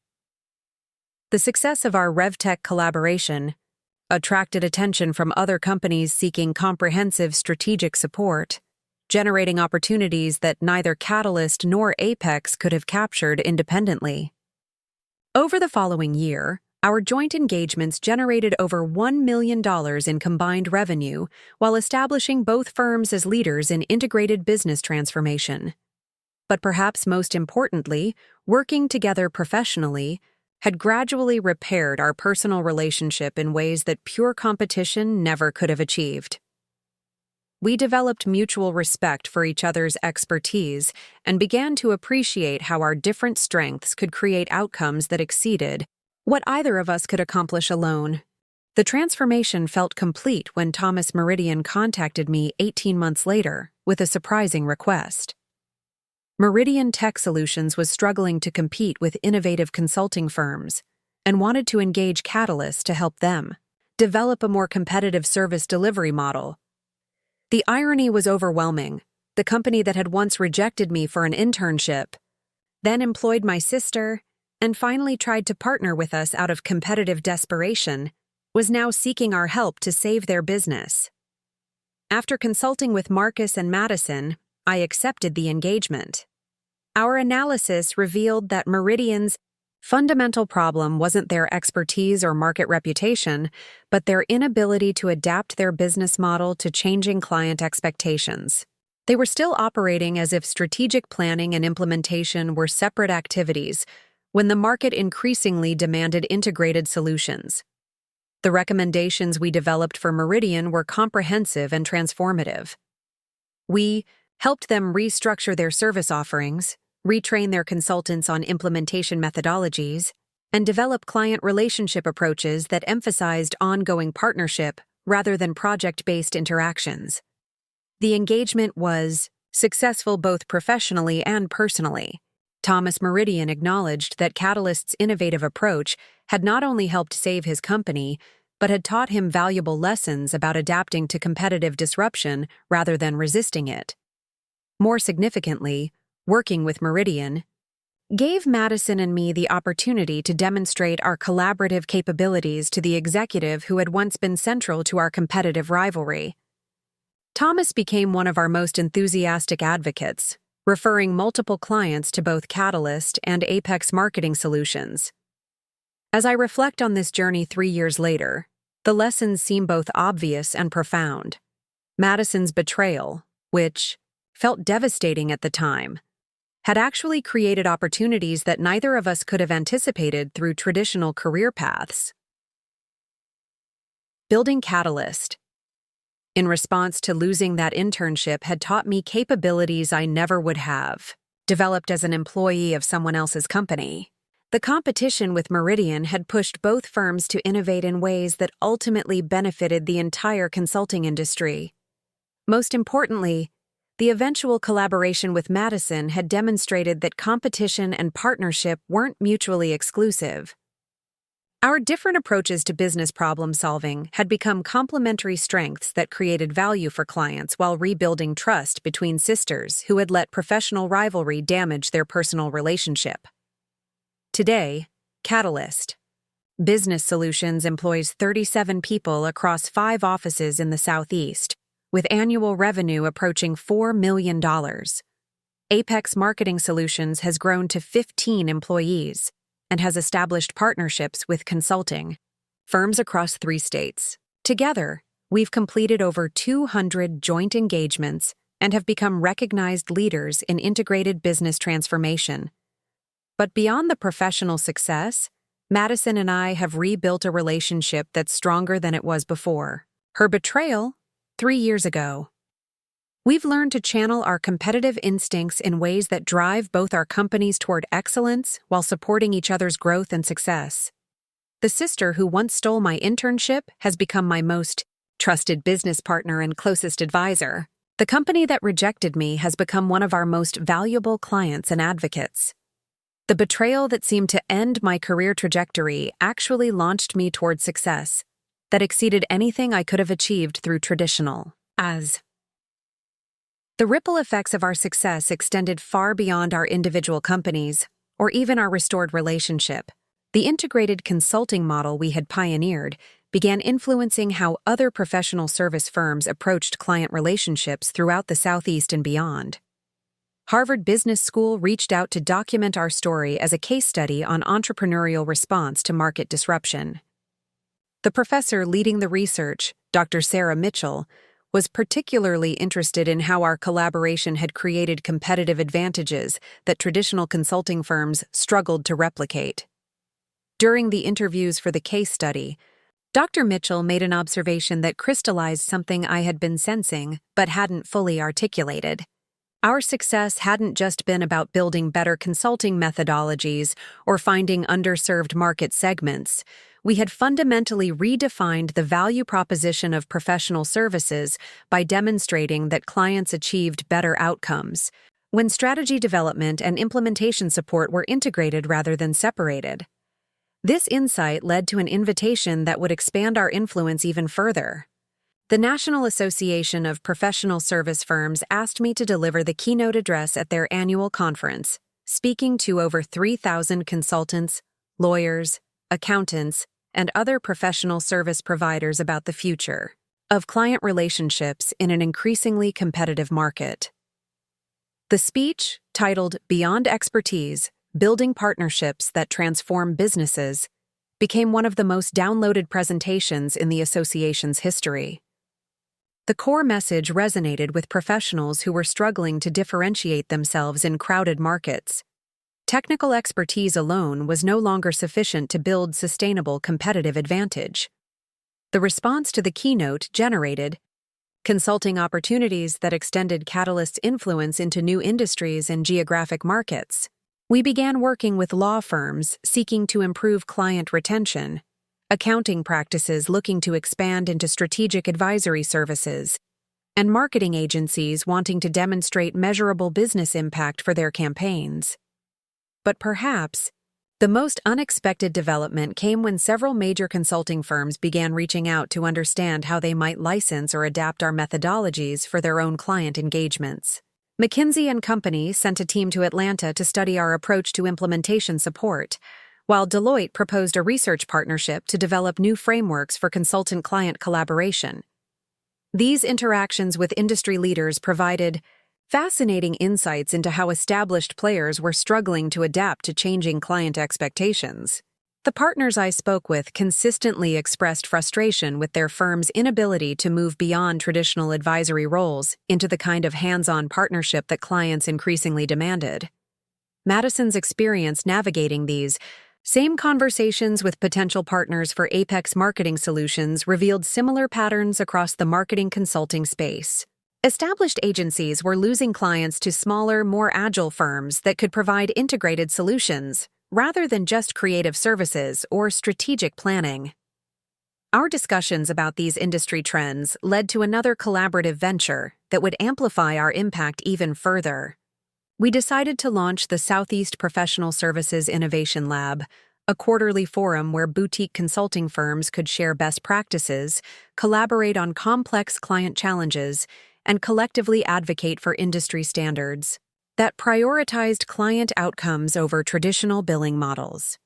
The success of our RevTech collaboration attracted attention from other companies seeking comprehensive strategic support, generating opportunities that neither Catalyst nor Apex could have captured independently. Over the following year, Our joint engagements generated over $1 million in combined revenue while establishing both firms as leaders in integrated business transformation. But perhaps most importantly, working together professionally had gradually repaired our personal relationship in ways that pure competition never could have achieved. We developed mutual respect for each other's expertise and began to appreciate how our different strengths could create outcomes that exceeded what either of us could accomplish alone. The transformation felt complete when Thomas Meridian contacted me 18 months later with a surprising request. Meridian Tech Solutions was struggling to compete with innovative consulting firms and wanted to engage Catalyst to help them develop a more competitive service delivery model. The irony was overwhelming. The company that had once rejected me for an internship, then employed my sister, and finally tried to partner with us out of competitive desperation, was now seeking our help to save their business. After consulting with Marcus and Madison, I accepted the engagement. Our analysis revealed that Meridian's fundamental problem wasn't their expertise or market reputation, but their inability to adapt their business model to changing client expectations. They were still operating as if strategic planning and implementation were separate activities, when the market increasingly demanded integrated solutions. The recommendations we developed for Meridian were comprehensive and transformative. We helped them restructure their service offerings, retrain their consultants on implementation methodologies, and develop client relationship approaches that emphasized ongoing partnership rather than project-based interactions. The engagement was successful both professionally and personally. Thomas Meridian acknowledged that Catalyst's innovative approach had not only helped save his company, but had taught him valuable lessons about adapting to competitive disruption rather than resisting it. More significantly, working with Meridian gave Madison and me the opportunity to demonstrate our collaborative capabilities to the executive who had once been central to our competitive rivalry. Thomas became one of our most enthusiastic advocates, referring multiple clients to both Catalyst and Apex Marketing Solutions. As I reflect on this journey 3 years later, the lessons seem both obvious and profound. Madison's betrayal, which felt devastating at the time, had actually created opportunities that neither of us could have anticipated through traditional career paths. Building Catalyst, in response to losing that internship, had taught me capabilities I never would have developed as an employee of someone else's company. The competition with Meridian had pushed both firms to innovate in ways that ultimately benefited the entire consulting industry. Most importantly, the eventual collaboration with Madison had demonstrated that competition and partnership weren't mutually exclusive. Our different approaches to business problem-solving had become complementary strengths that created value for clients while rebuilding trust between sisters who had let professional rivalry damage their personal relationship. Today, Catalyst Business Solutions employs 37 people across 5 offices in the Southeast, with annual revenue approaching $4 million. Apex Marketing Solutions has grown to 15 employees and has established partnerships with consulting firms across 3 states. Together, we've completed over 200 joint engagements and have become recognized leaders in integrated business transformation. But beyond the professional success, Madison and I have rebuilt a relationship that's stronger than it was before. Her betrayal 3 years ago. We've learned to channel our competitive instincts in ways that drive both our companies toward excellence while supporting each other's growth and success. The sister who once stole my internship has become my most trusted business partner and closest advisor. The company that rejected me has become one of our most valuable clients and advocates. The betrayal that seemed to end my career trajectory actually launched me toward success that exceeded anything I could have achieved through traditional as. The ripple effects of our success extended far beyond our individual companies, or even our restored relationship. The integrated consulting model we had pioneered began influencing how other professional service firms approached client relationships throughout the Southeast and beyond. Harvard Business School reached out to document our story as a case study on entrepreneurial response to market disruption. The professor leading the research, Dr. Sarah Mitchell, was particularly interested in how our collaboration had created competitive advantages that traditional consulting firms struggled to replicate. During the interviews for the case study, Dr. Mitchell made an observation that crystallized something I had been sensing but hadn't fully articulated. Our success hadn't just been about building better consulting methodologies or finding underserved market segments. We had fundamentally redefined the value proposition of professional services by demonstrating that clients achieved better outcomes when strategy development and implementation support were integrated rather than separated. This insight led to an invitation that would expand our influence even further. The National Association of Professional Service Firms asked me to deliver the keynote address at their annual conference, speaking to over 3,000 consultants, lawyers, accountants, and other professional service providers about the future of client relationships in an increasingly competitive market. The speech, titled Beyond Expertise, Building Partnerships That Transform Businesses, became one of the most downloaded presentations in the association's history. The core message resonated with professionals who were struggling to differentiate themselves in crowded markets. Technical expertise alone was no longer sufficient to build sustainable competitive advantage. The response to the keynote generated consulting opportunities that extended Catalyst's influence into new industries and geographic markets. We began working with law firms seeking to improve client retention, accounting practices looking to expand into strategic advisory services, and marketing agencies wanting to demonstrate measurable business impact for their campaigns. But perhaps, the most unexpected development came when several major consulting firms began reaching out to understand how they might license or adapt our methodologies for their own client engagements. McKinsey & Company sent a team to Atlanta to study our approach to implementation support, while Deloitte proposed a research partnership to develop new frameworks for consultant-client collaboration. These interactions with industry leaders provided fascinating insights into how established players were struggling to adapt to changing client expectations. The partners I spoke with consistently expressed frustration with their firm's inability to move beyond traditional advisory roles into the kind of hands-on partnership that clients increasingly demanded. Madison's experience navigating these same conversations with potential partners for Apex Marketing Solutions revealed similar patterns across the marketing consulting space. Established agencies were losing clients to smaller, more agile firms that could provide integrated solutions, rather than just creative services or strategic planning. Our discussions about these industry trends led to another collaborative venture that would amplify our impact even further. We decided to launch the Southeast Professional Services Innovation Lab, a quarterly forum where boutique consulting firms could share best practices, collaborate on complex client challenges, and collectively advocate for industry standards that prioritized client outcomes over traditional billing models.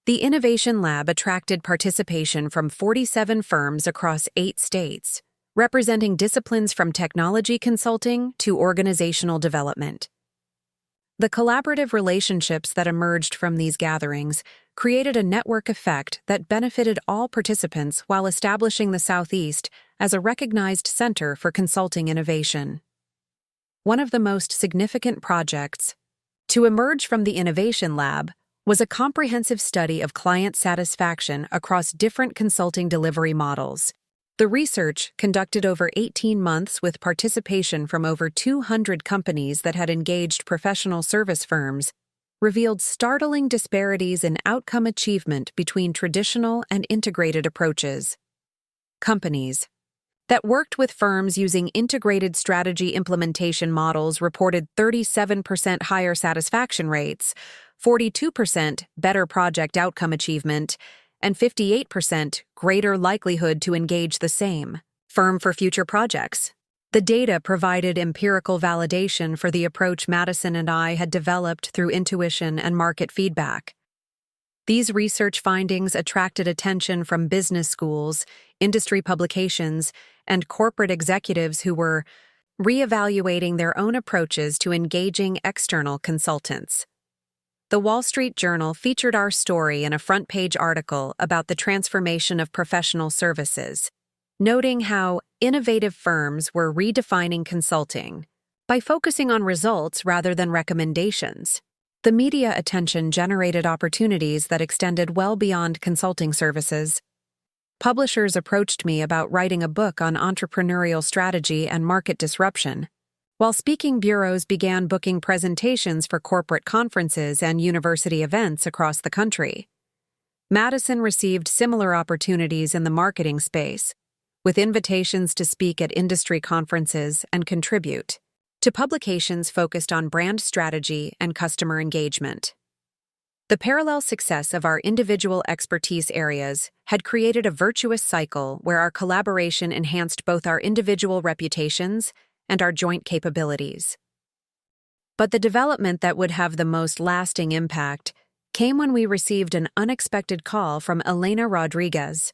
The Innovation Lab attracted participation from 47 firms across 8 states, representing disciplines from technology consulting to organizational development. The collaborative relationships that emerged from these gatherings created a network effect that benefited all participants while establishing the Southeast as a recognized center for consulting innovation. One of the most significant projects to emerge from the Innovation Lab was a comprehensive study of client satisfaction across different consulting delivery models. The research, conducted over 18 months with participation from over 200 companies that had engaged professional service firms, revealed startling disparities in outcome achievement between traditional and integrated approaches. Companies that worked with firms using integrated strategy implementation models reported 37% higher satisfaction rates, 42% better project outcome achievement, and 58% greater likelihood to engage the same firm for future projects. The data provided empirical validation for the approach Madison and I had developed through intuition and market feedback. These research findings attracted attention from business schools, industry publications, and corporate executives who were reevaluating their own approaches to engaging external consultants. The Wall Street Journal featured our story in a front-page article about the transformation of professional services, noting how innovative firms were redefining consulting by focusing on results rather than recommendations. The media attention generated opportunities that extended well beyond consulting services. Publishers approached me about writing a book on entrepreneurial strategy and market disruption, while speaking bureaus began booking presentations for corporate conferences and university events across the country. Madison received similar opportunities in the marketing space, with invitations to speak at industry conferences and contribute to publications focused on brand strategy and customer engagement. The parallel success of our individual expertise areas had created a virtuous cycle where our collaboration enhanced both our individual reputations and our joint capabilities. But the development that would have the most lasting impact came when we received an unexpected call from Elena Rodriguez,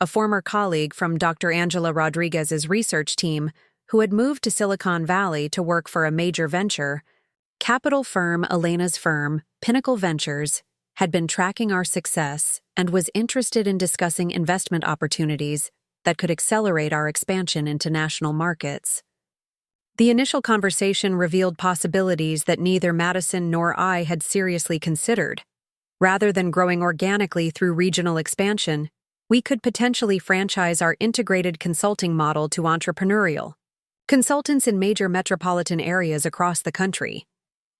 a former colleague from Dr. Angela Rodriguez's research team who had moved to Silicon Valley to work for a major venture. Capital firm Elena's firm, Pinnacle Ventures, had been tracking our success and was interested in discussing investment opportunities that could accelerate our expansion into national markets. The initial conversation revealed possibilities that neither Madison nor I had seriously considered. Rather than growing organically through regional expansion, we could potentially franchise our integrated consulting model to entrepreneurial consultants in major metropolitan areas across the country.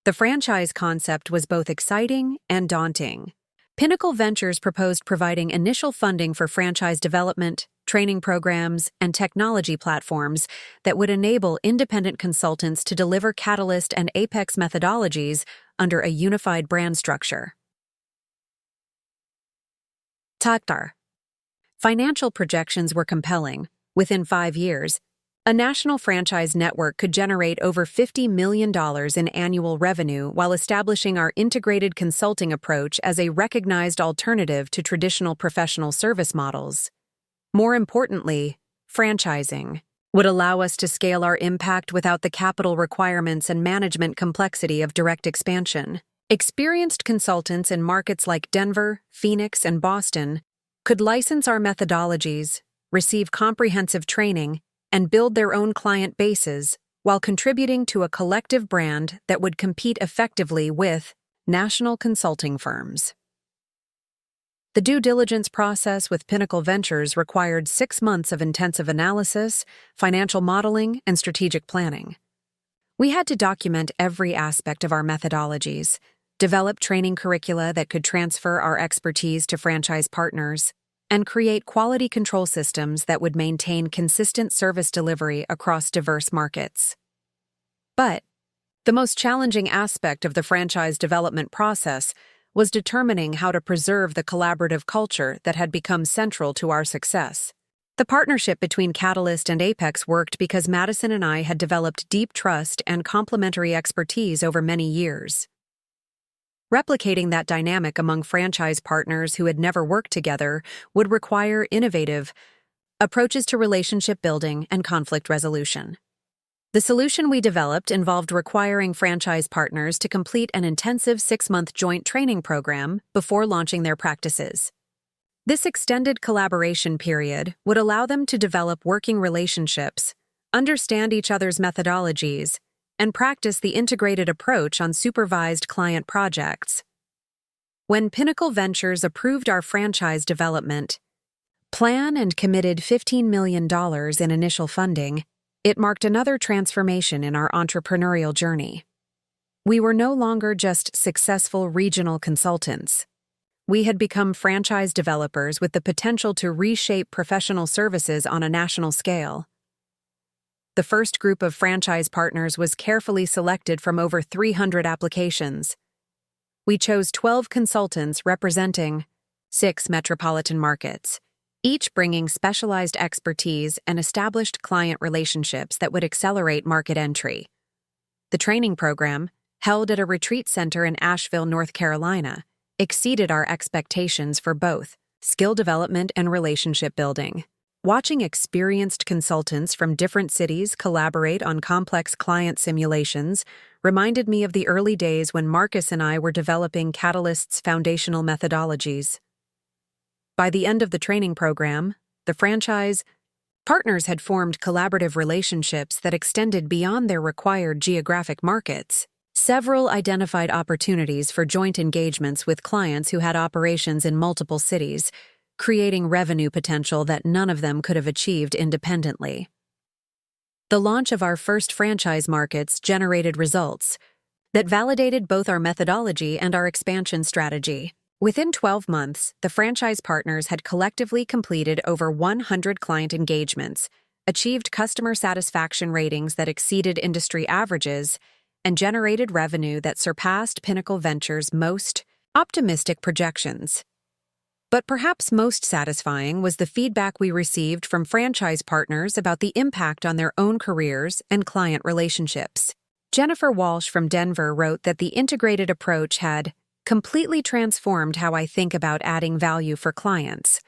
The franchise concept was both exciting and daunting. Pinnacle Ventures proposed providing initial funding for franchise development, training programs, and technology platforms that would enable independent consultants to deliver Catalyst and Apex methodologies under a unified brand structure. Taktar. Financial projections were compelling. Within 5 years, a national franchise network could generate over $50 million in annual revenue while establishing our integrated consulting approach as a recognized alternative to traditional professional service models. More importantly, franchising would allow us to scale our impact without the capital requirements and management complexity of direct expansion. Experienced consultants in markets like Denver, Phoenix, and Boston could license our methodologies, receive comprehensive training, and build their own client bases while contributing to a collective brand that would compete effectively with national consulting firms. The due diligence process with Pinnacle Ventures required 6 months of intensive analysis, financial modeling, and strategic planning. We had to document every aspect of our methodologies, develop training curricula that could transfer our expertise to franchise partners, and create quality control systems that would maintain consistent service delivery across diverse markets. But the most challenging aspect of the franchise development process was determining how to preserve the collaborative culture that had become central to our success. The partnership between Catalyst and Apex worked because Madison and I had developed deep trust and complementary expertise over many years. Replicating that dynamic among franchise partners who had never worked together would require innovative approaches to relationship building and conflict resolution. The solution we developed involved requiring franchise partners to complete an intensive 6-month joint training program before launching their practices. This extended collaboration period would allow them to develop working relationships, understand each other's methodologies, and practice the integrated approach on supervised client projects. When Pinnacle Ventures approved our franchise development plan and committed $15 million in initial funding, it marked another transformation in our entrepreneurial journey. We were no longer just successful regional consultants. We had become franchise developers with the potential to reshape professional services on a national scale. The first group of franchise partners was carefully selected from over 300 applications. We chose 12 consultants representing 6 metropolitan markets, each bringing specialized expertise and established client relationships that would accelerate market entry. The training program, held at a retreat center in Asheville, North Carolina, exceeded our expectations for both skill development and relationship building. Watching experienced consultants from different cities collaborate on complex client simulations reminded me of the early days when Marcus and I were developing Catalyst's foundational methodologies. By the end of the training program, the franchise partners had formed collaborative relationships that extended beyond their required geographic markets. Several identified opportunities for joint engagements with clients who had operations in multiple cities, creating revenue potential that none of them could have achieved independently. The launch of our first franchise markets generated results that validated both our methodology and our expansion strategy. Within 12 months, the franchise partners had collectively completed over 100 client engagements, achieved customer satisfaction ratings that exceeded industry averages, and generated revenue that surpassed Pinnacle Ventures' most optimistic projections. But perhaps most satisfying was the feedback we received from franchise partners about the impact on their own careers and client relationships. Jennifer Walsh from Denver wrote that the integrated approach had completely transformed how I think about adding value for clients,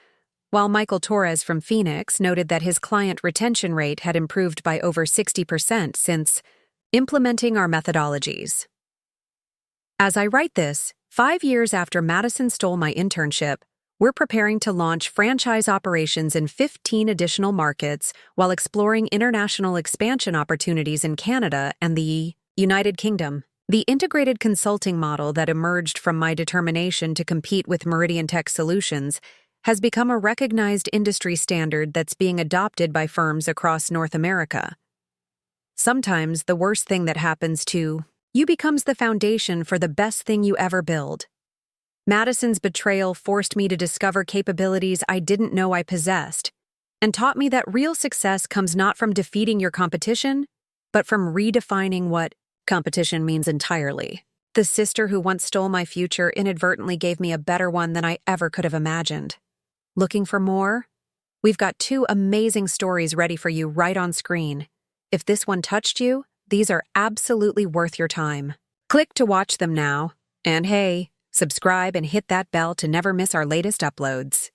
while Michael Torres from Phoenix noted that his client retention rate had improved by over 60% since implementing our methodologies. As I write this, 5 years after Madison stole my internship, we're preparing to launch franchise operations in 15 additional markets while exploring international expansion opportunities in Canada and the United Kingdom. The integrated consulting model that emerged from my determination to compete with Meridian Tech Solutions has become a recognized industry standard that's being adopted by firms across North America. Sometimes the worst thing that happens to you becomes the foundation for the best thing you ever build. Madison's betrayal forced me to discover capabilities I didn't know I possessed, and taught me that real success comes not from defeating your competition, but from redefining what competition means entirely. The sister who once stole my future inadvertently gave me a better one than I ever could have imagined. Looking for more? We've got 2 amazing stories ready for you right on screen. If this one touched you, these are absolutely worth your time. Click to watch them now, and hey, subscribe and hit that bell to never miss our latest uploads.